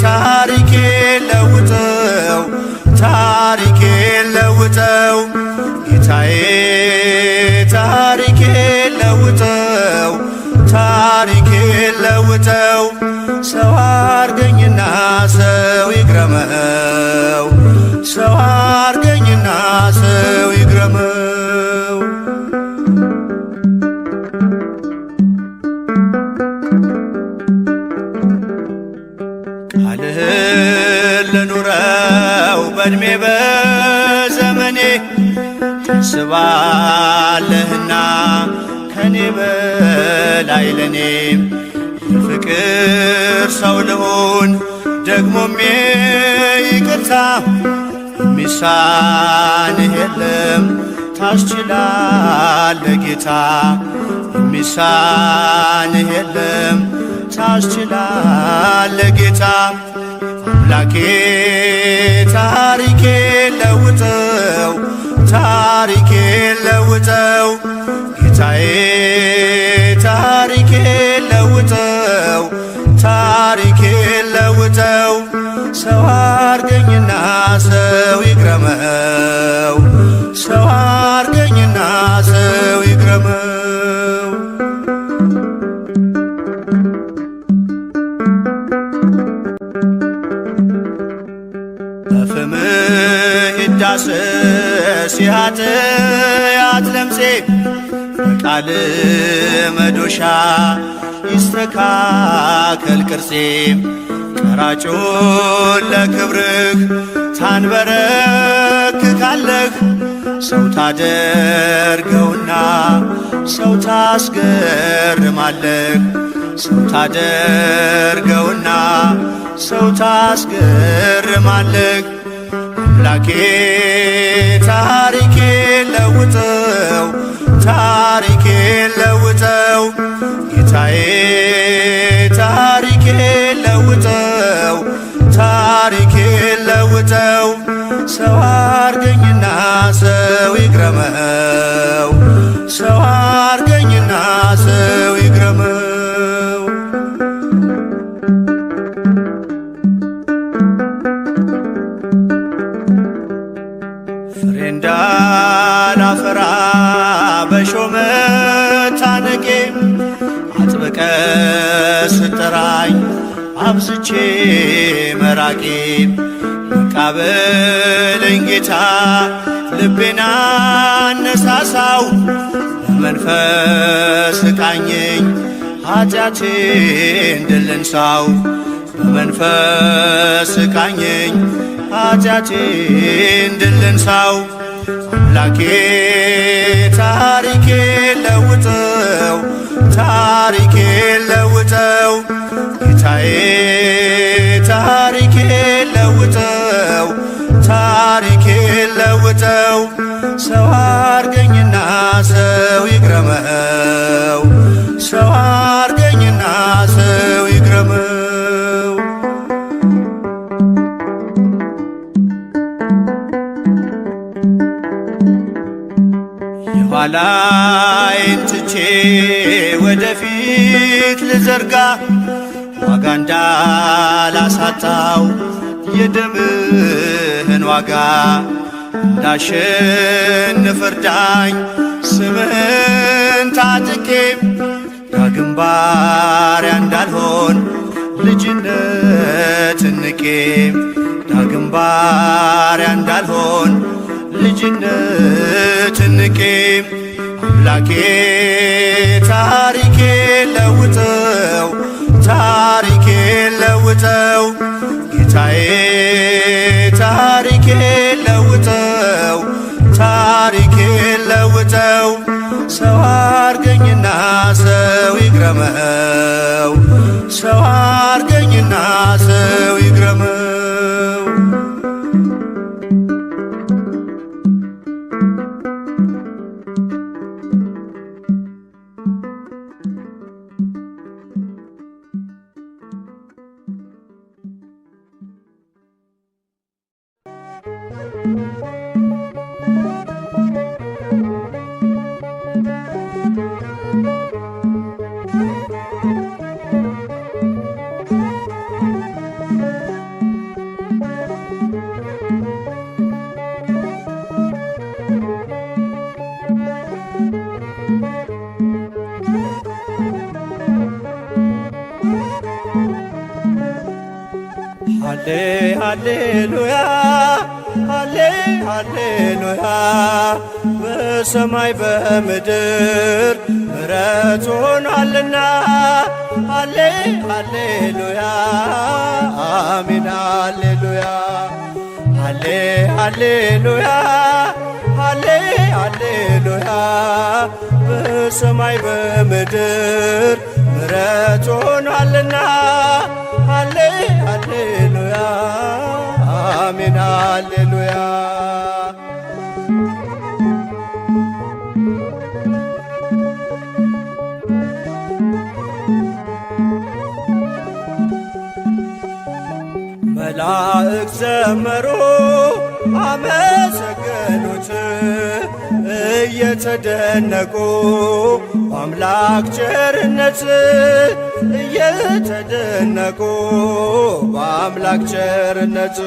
ታሪኬ ለውጠው ታሪኬ ለውጠው ጌታዬ ታሪኬ ለውጠው ታሪኬ ለውጠው ሰው አርገኝና ሰው ይግረመው ሰው አርገኝና ሰው ይግረመው ቃልህን ልኑረው በዕድሜ በዘመኔ ታስባለህና ከኔ በላይ ለኔም የፍቅር ሰው ልሁን ደግሞም ይቅርታ የሚሳንህ የለም ታስችላለህ ጌታ የሚሳንህ የለም ታስችላለህ ጌታ አምላኬ ታሪኬ ለውጠው ታሪኬ ለውጠው ጌታዬ ታሪኬ ለውጠው ታሪኬ ለውጠው ሰው አርገኝና ሰው ይግረመው ሰው አርገኝና ሰው ይግረመው በፍምህ ይዳሰስ የኃጢአት ለምሴ በቃል መዶሻ ይስተካከል ቅርጼ ቀራጩን ለክብርህ ታንበረክካለህ ሰው ታደርገውና ሰው ታስገርማለህ ሰው ታደርገውና ሰው ታስገርማለህ አምላኬ ታሪኬ ለውጠው ታሪኬ ለውጠው ጌታዬ ታሪኬ ለውጠው ታሪኬ ለውጠው ሰው አርገኝና ሰው ይግረመው ሰው አርገኝና ሰው ይግረመው ፍሬ እንዳላፈራ በሾህ መታነቄ አጥብቀ ስጠራኝ አብዝቼ መራቄ መቃበለኝ ጌታ ልቤና አነሳሳው በመንፈስ ቃኘኝ ኃጢአቴን ድል እንሳው በመንፈስ ቃኘኝ ኃጢአቴን ድል እንሳው አምላኬ ታሪኬ ለውጠው ታሪኬ ለውጠው ጌታዬ ታሪኬ ለውጠው ታሪኬ ለውጠው ሰው አርገኝና ሰው ይግረመው ሰው አርገኝና ሰው ይግረመው ኋላዬን ትቼ ወደፊት ልዘርጋ ዋጋ እንዳላሳጣው የደምህን ዋጋ እንዳሸንፍ እርዳኝ ስምህን ታጥቄ ዳግም ባሪያ እንዳልሆን ልጅነትን ንቄ ዳግም ባሪያ እንዳልሆን ልጅነትን ንቄ አምላኬ ታሪኬ ለውጠው ታሪኬ ለውጠው ጌታዬ ታሪኬ ለውጠው ታሪኬ ለውጠው ሰው አርገኝና ሰው ይግረመው ሰው አርገኝና ሰው ይግረመው ሃሌሉያ ሃሌ ሃሌሉያ በሰማይ በምድር ምሕረት ሆኗልና ሃሌ ሃሌሉያ አሜን ሃሌሉያ ሃሌ ሃሌሉያ ሃሌ ሃሌሉያ በሰማይ በምድር ምሕረት ሆኗልና ሃሌ ሃሌሉያ አሜን ሃሌሉያ መላእክት ዘመሩ አመሰገኑት እየተደነቁ በአምላክ ቸርነት እየተደነቁ በአምላክ ቸርነት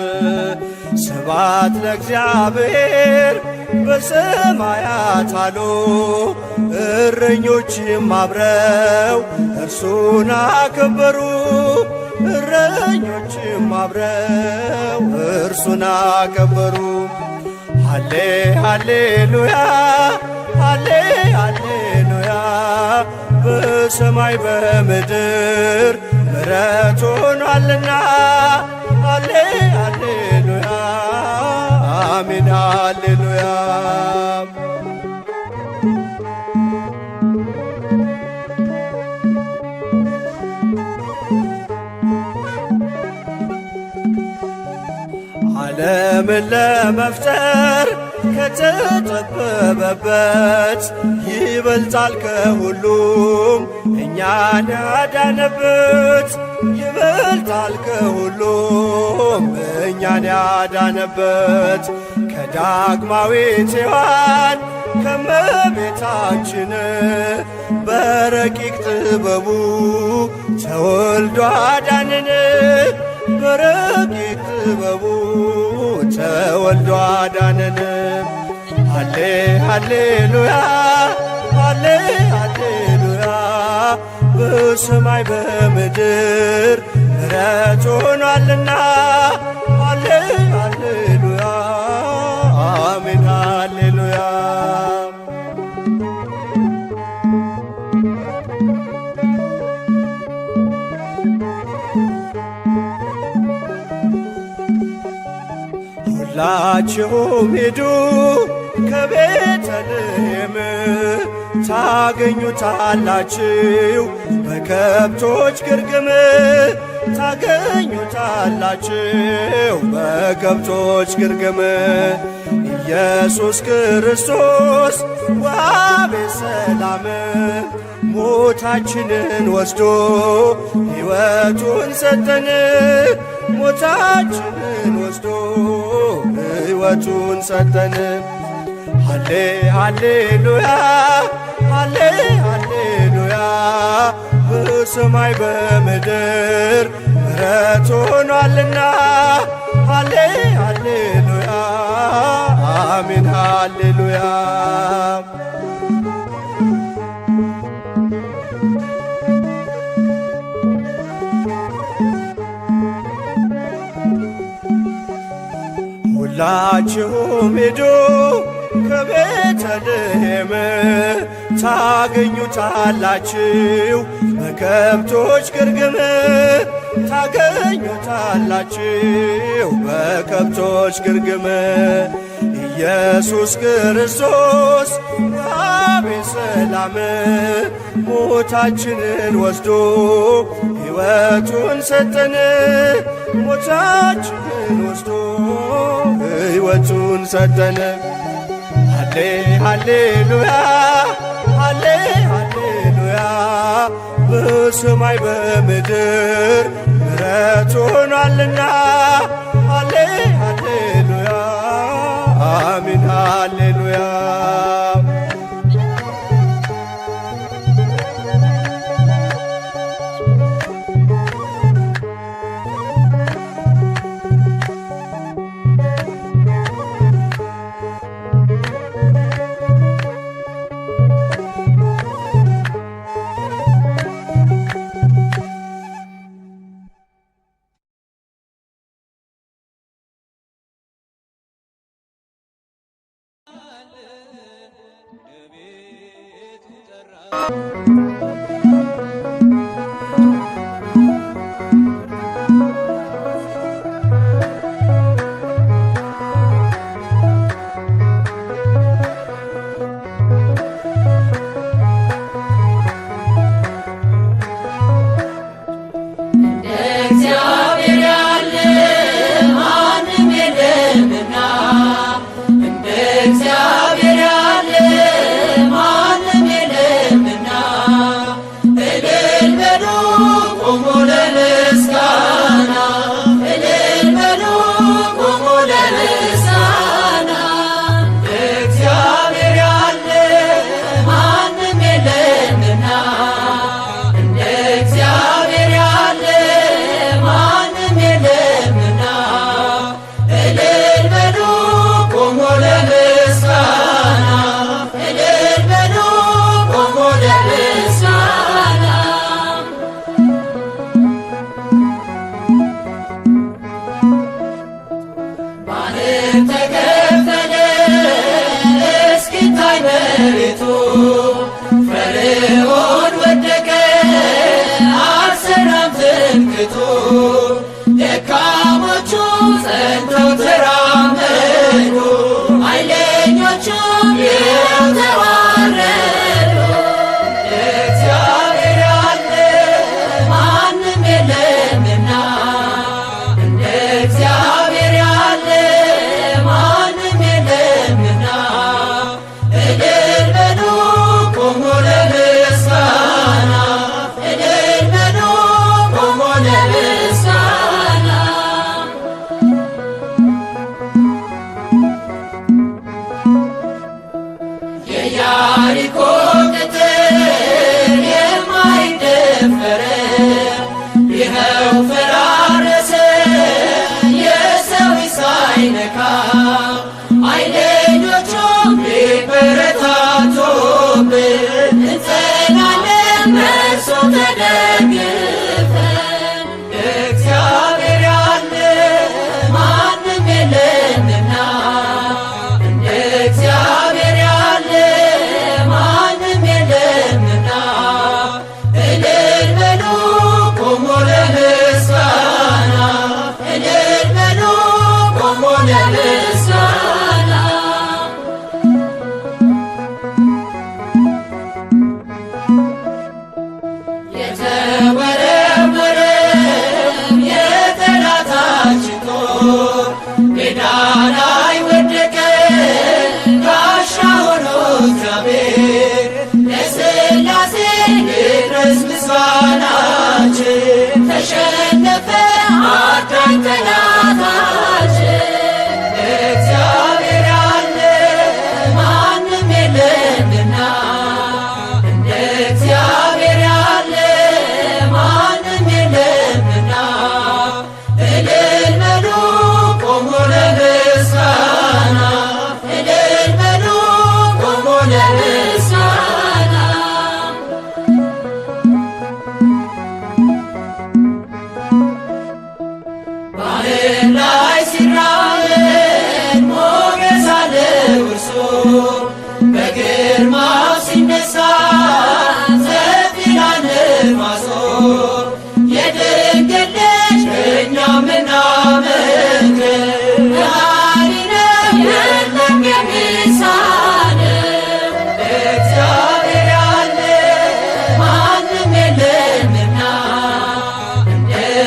ስብሐት ለእግዚአብሔር በሰማያት አሉ እረኞችም አብረው እርሱን አከበሩ እረኞችም አብረው እርሱን አከበሩ ሃሌ ሃሌሉያ ሃሌ ሃሌሉያ በሰማይ በምድር ምሕረት ሆኗልና ሃሌ ሃሌሉያ አሜን ሃሌሉያ ዓለምን ለመፍጠር ከተጠበበበት ይበልጣል ከሁሉም እኛን ያዳነበት ይበልጣል ከሁሉም እኛን ያዳነበት ከዳግማዊት ሔዋን ከመቤታችን በረቂቅ ጥበቡ ተወልዶ አዳነን በረቂቅ ጥበቡ ተወልዶ አዳነን ሃሌ ሃሌሉያ ሃሌ ሃሌሉያ በሰማይ በምድር ምሕረት ሆኗልና ሃሌ ሃሌሉያ አሜን ሃሌሉያ ሁላችሁም ሂዱ ከቤተልሔም ታገኙታላችሁ በከብቶች ግርግም ታገኙታላችሁ በከብቶች ግርግም ኢየሱስ ክርስቶስ ዋቤ ሰላም ሞታችንን ወስዶ ሕይወቱን ሰጠን ሞታችንን ወስዶ ሕይወቱን ሰጠን ሃሌ ሃሌሉያ ሃሌ ሃሌሉያ በሰማይ በምድር ምሕረት ሆኗልና ሃሌ ሃሌሉያ አሜን ሃሌሉያ ሁላችሁም ሂዱ ከቤተልሔም ታገኙታላችሁ በከብቶች ግርግም ታገኙታላችሁ በከብቶች ግርግም ኢየሱስ ክርስቶስ ዋቤ ሰላም ሞታችንን ወስዶ ሕይወቱን ሰጠን ሞታችንን ወስዶ ሕይወቱን ሰጠን ሃሌ ሃሌሉያ ሃሌ ሃሌሉያ በሰማይ በምድር ምሕረት ሆኗልና ሃሌ ሃሌሉያ አሜን ሃሌሉያ ጠላታችን እግዚአብሔር ያለ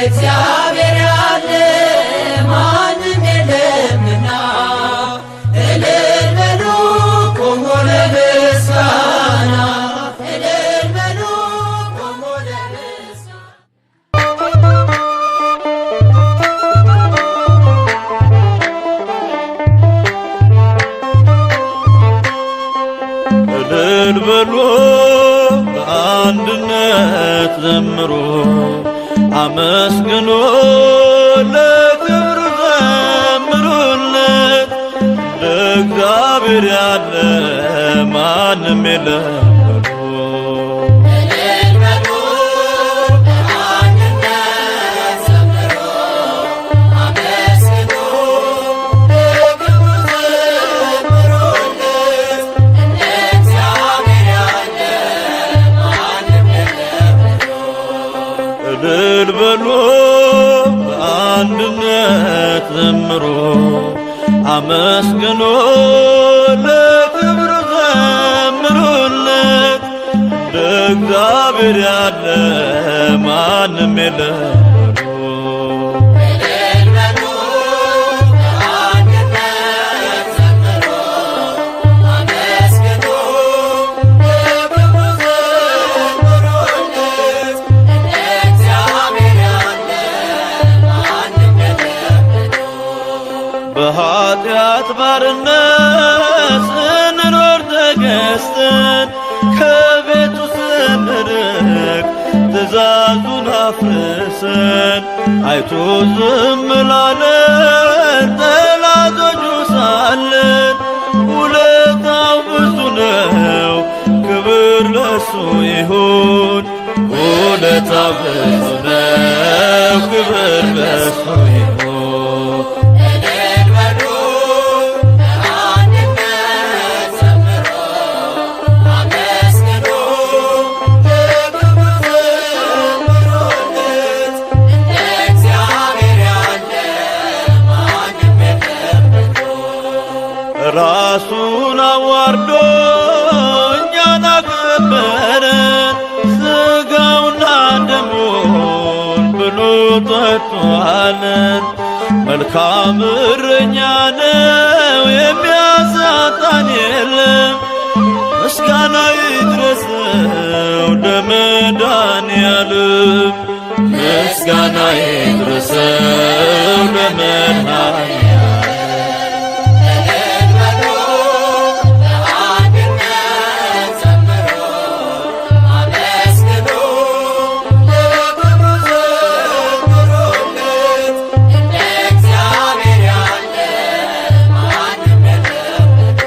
እግዚአብሔር ያለ ማንም የለምና እልል በሉ ቆሞ ለምስጋና እልል በሉ ቆሞ እልል በሉ በአንድነት ዘምሩ አመስግኑ ለክብሩ ዘምሩለት ለእግዚአብሔር ያለ ማንም የለም በሉ እልል በሉ በአንድነት ዘምሩ አመስግኑ ለክብሩ ዘምሩለት ለእግዚአብሔር ያለ ማንም የለም በሉ እልል በሉ በአንድነት ዘምሩ አመስግኑ ለክብሩ ዘምሩለት ለእግዚአብሔር ያለ ማንም የለም በሉ እልል በሉ በአንድነት ዘምሩ አመስግኑ ለክብሩ ዘምሩለት ለእግዚአብሔር ያለ ማንም የለም በሉ በኃጢአት ባርነት ስንኖር ተገዝተን ከቤቱ ስንርቅ ትእዛዙን አፍርሰን አይቶ ዝም ላለን ጠላቶቹ ሳለን ውለታው ብዙ ነው ክብር ለሱ ይሁን ውለታው ብዙ ነው ክብር ለሱ ይሁን እልል በሉ በአንድነት ዘምሩ አመስግኑ ለክብሩ ዘምሩለት ለእግዚአብሔር ያለ ማንም የለም በሉ ራሱን አዋርዶ እኛን አከበረን ሥጋውና ደሙን ብሎ ጠጥቶአለን መልካም እረኛ ነው የሚያሳጣን የለም ምስጋና ይድረሰው ለመድኃኔዓለም ምስጋና ይድረሰው ለመድኃኔዓለም እልል በሉ በአንድነት ዘምሩ አመስግኑ ለክብሩ ዘምሩለት ለእግዚአብሔር ያለ ማንም የለም በሉ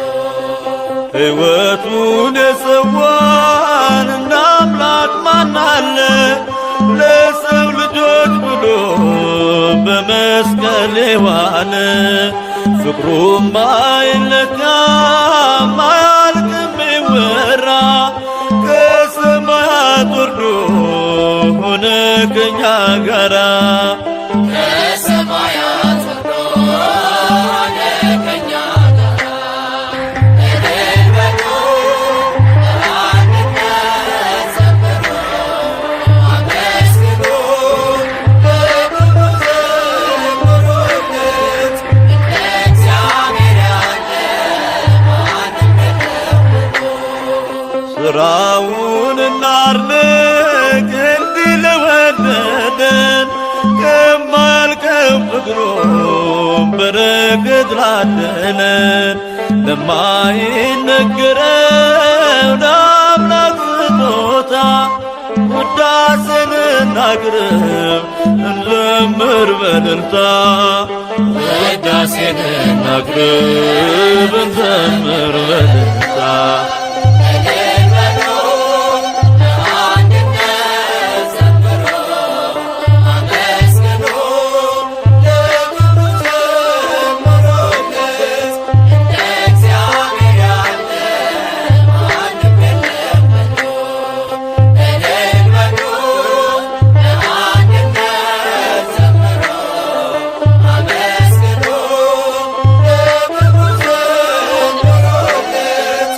ሕይወቱን የሰዋን እንደ አምላክ ማን አለ ለሰው ልጆች ብሎ በመስቀል የዋለ ፍቅሩም አይለካም አያልቅም ይወራ ከሰማያት ወርዶ ሆነ ከኛ ጋራ ከሰማያት ወርዶ ሆነ ከኛ ጋራ እልል በሉ በአንድነት ዘምሩ አመስግኑ ለክብሩ ዘምሩለት ለእግዚአብሔር ያለ ማንም የለም በሉ ስራውን እናድንቅ እንዲህ ለወደደን ከማያልቀው ፍቅሩ በረከት ላደለን ለማይነገረው ለአምላክ ስጦታ ውዳሴን እናቅርብ እንዘምር በእልልታ ውዳሴን እናቅርብ እንዘምር በእልልታ እልል በሉ በአንድነት ዘምሩ አመስግኑ ለክብሩ ዘምሩለት ለእግዚአብሔር ያለ ማንም የለም በሉ እልል በሉ በአንድነት ዘምሩ አመስግኑ ለክብሩ ዘምሩለት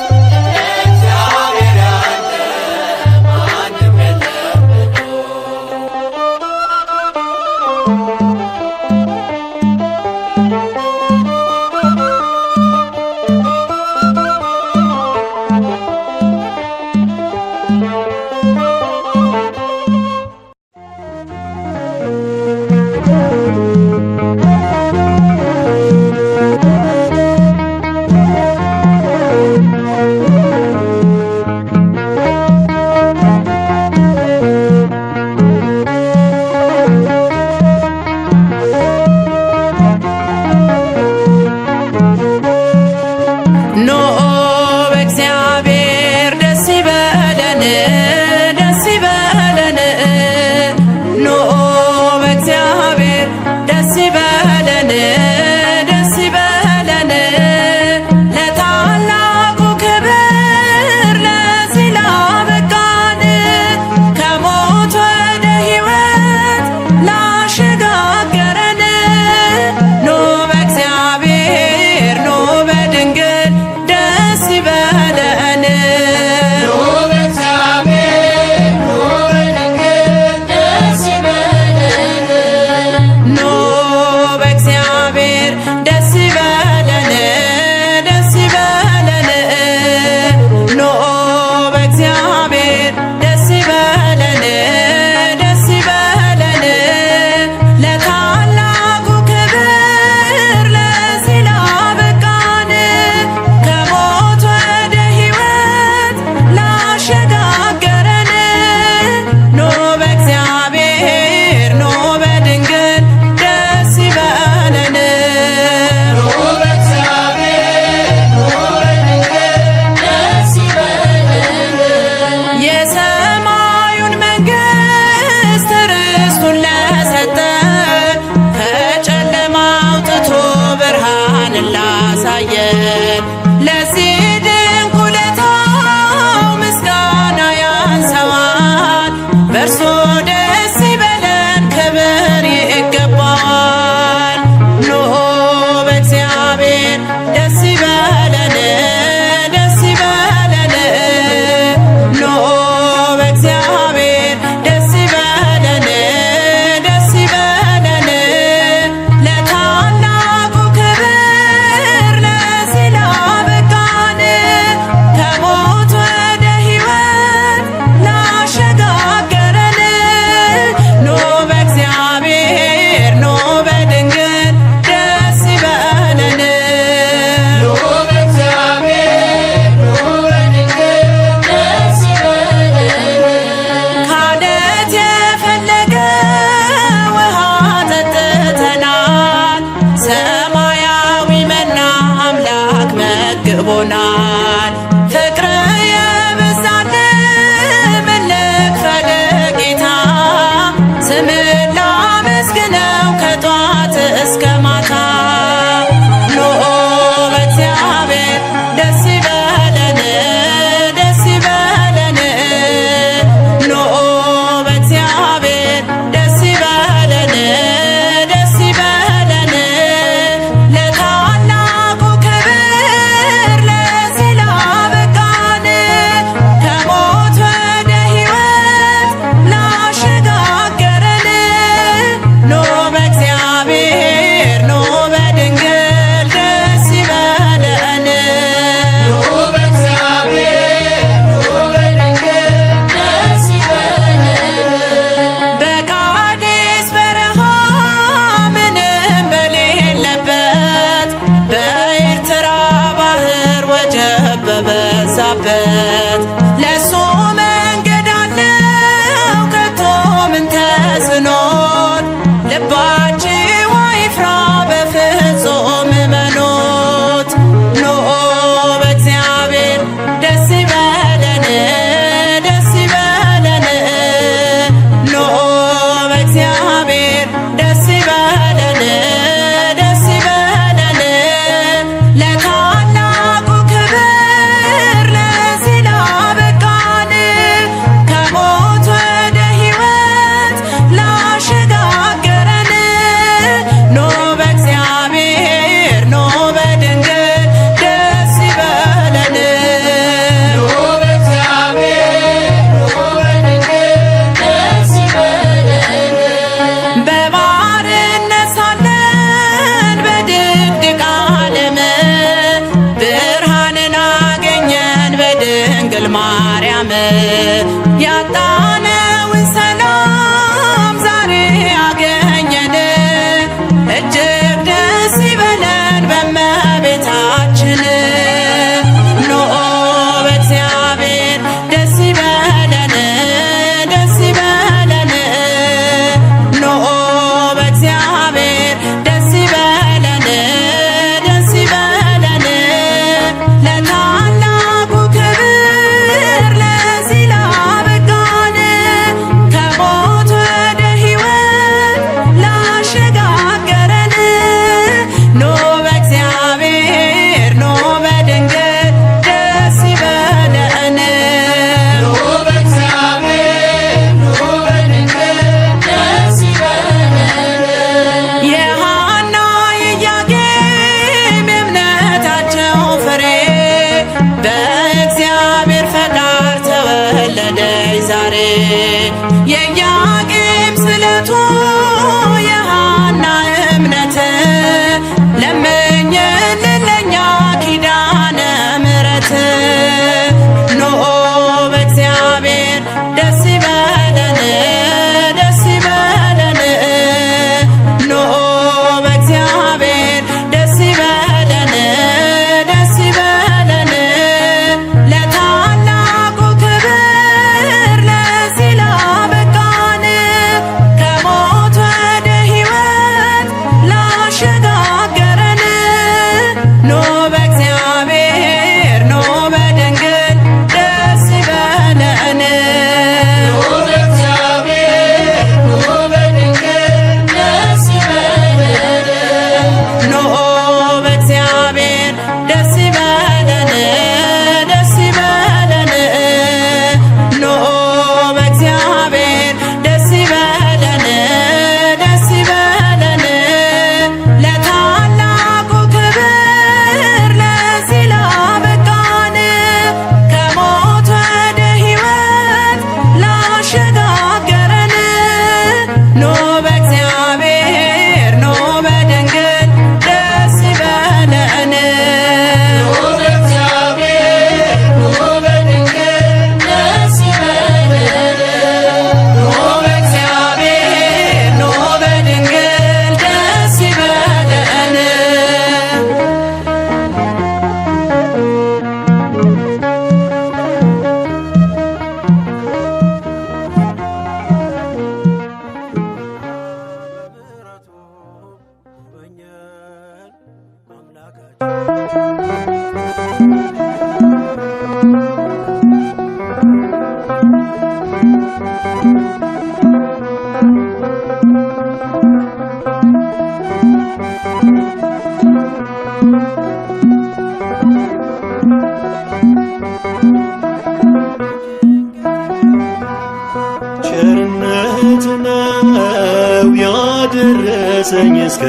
ነው ያደረሰኝ እስከ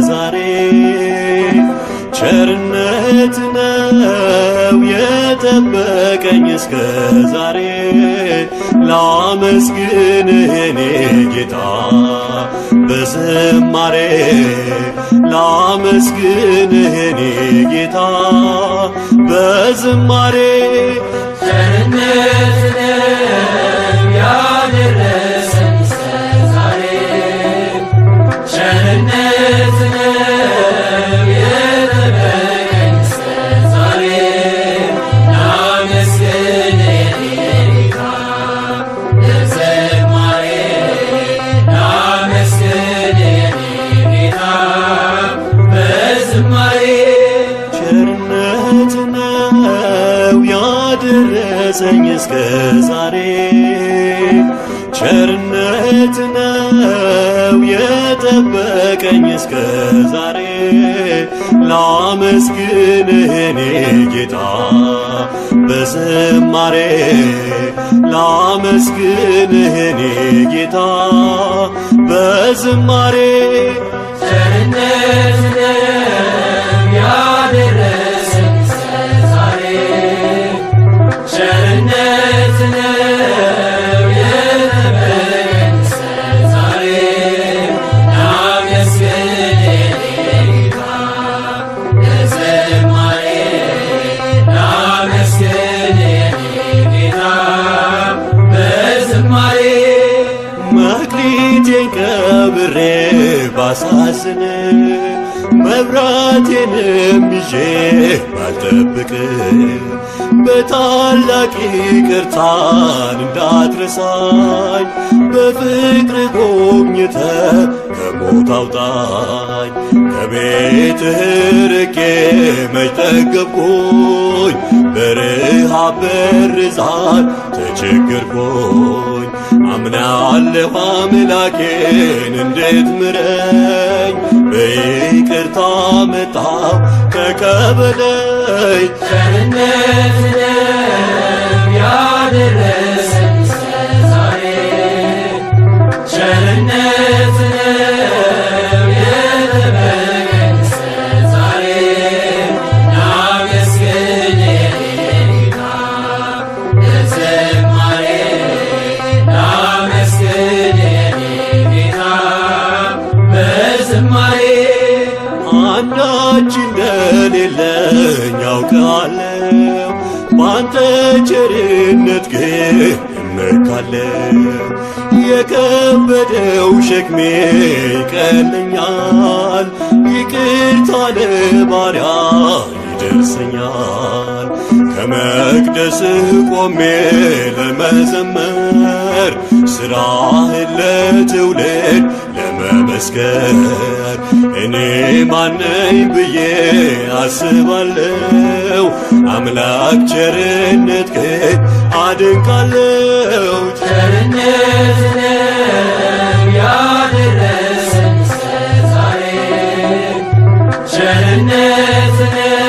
ዛሬ ቸርነት ነው የጠበቀኝ እስከ ዛሬ ላመስግንህ የኔ ጌታ በዝማሬ ላመስግንህ የኔ ጌታ በዝማሬ ቸርነት ነው ያደረሰኝ እስከ ዛሬ ቸርነት ነው የጠበቀኝ እስከ ዛሬ ላመስግንህ የኔ ጌታ በዝማሬ ላመስግንህ የኔ ጌታ በዝማሬ ቸርነት ነው ያደረሰኝ እስከ ዛሬ ቸርነት ነው የጠበቀኝ እስከ ዛሬ ላመስግንህ የኔ ጌታ በዝማሬ ላመስግንህ የኔ ጌታ በዝማሬ ቸርነት ነው ያደረሰኝ እስከ ዛሬ ቸርነት ነው የጠበቀኝ እስከ ዛሬ ላመስግንህ የኔ ጌታ በዝማሬ ላመስግንህ የኔ ጌታ በዝማሬ መክሊቴን ቀብሬ ባሳዝን መብራቴንም ይዤ ባልጠብቅ በታላቅ ይቅርታን እንዳትረሳኝ በፍቅር ጎብኝተ ከሞት አውጣኝ ከቤትህ ርቄ መች ጠገብኩኝ በረሃብ በርዛት ተቸገርኩኝ አምናለሁ አምላኬን እንዴት ምረኝ በይቅርታ መጣሁ ተቀበለኝ ቸርነት ነው ያደረሰኝ እስከ ዛሬ ቸርነት ነው የጠበቀኝ እስከ ዛሬ ላመስግንህ የኔ ጌታ በዝማሬ ላመስግንህ የኔ ጌታ በዝማሬ አንዳች እንደሌለኝ ያውቃለሁ ባንተ ቸርነት ግን እመካለሁ የከበደው ሸክሜ ይቀለኛል ይቅርታ ለባሪያ ይደርሰኛል ከመቅደስህ ቆሜ ለመዘመር ሥራህን ለትውልድ ለመመስከር እኔ ማነኝ ብዬ አስባለሁ አምላክ ቸርነት ግን አድንቃለሁ ቸርነት ነው ያደረሰኝ እስከ ዛሬ ቸርነት ነው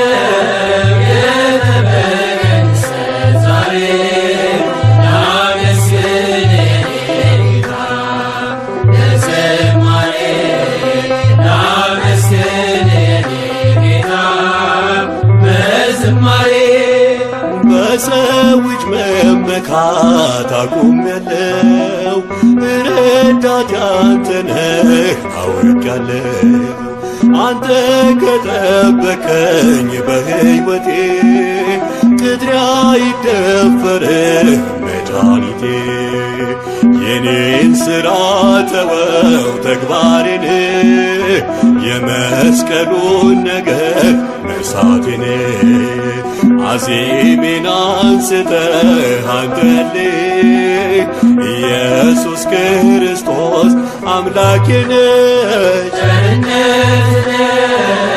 የጠበቀኝ እስከ ዛሬ ላመስግንህ የኔ ጌታ በዝማሬ ላመስግንህ የኔ ጌታ በዝማሬ በሰው እጅ መመካት አቁሜያለሁ ረዳቴ አንተ ነህ አውቄያለሁ አንተ ከጠበከኝ በሕይወቴ ቅጥሬ አይደፈርም መድኃኒቴ የኔን ሥራ ተወው ተግባሬን የመስቀሉን ነገር መርሳቴን አዜሜን አንስተህ አንተልኝ ኢየሱስ ክርስቶስ አምላኬ ነህ ቸርነት ነው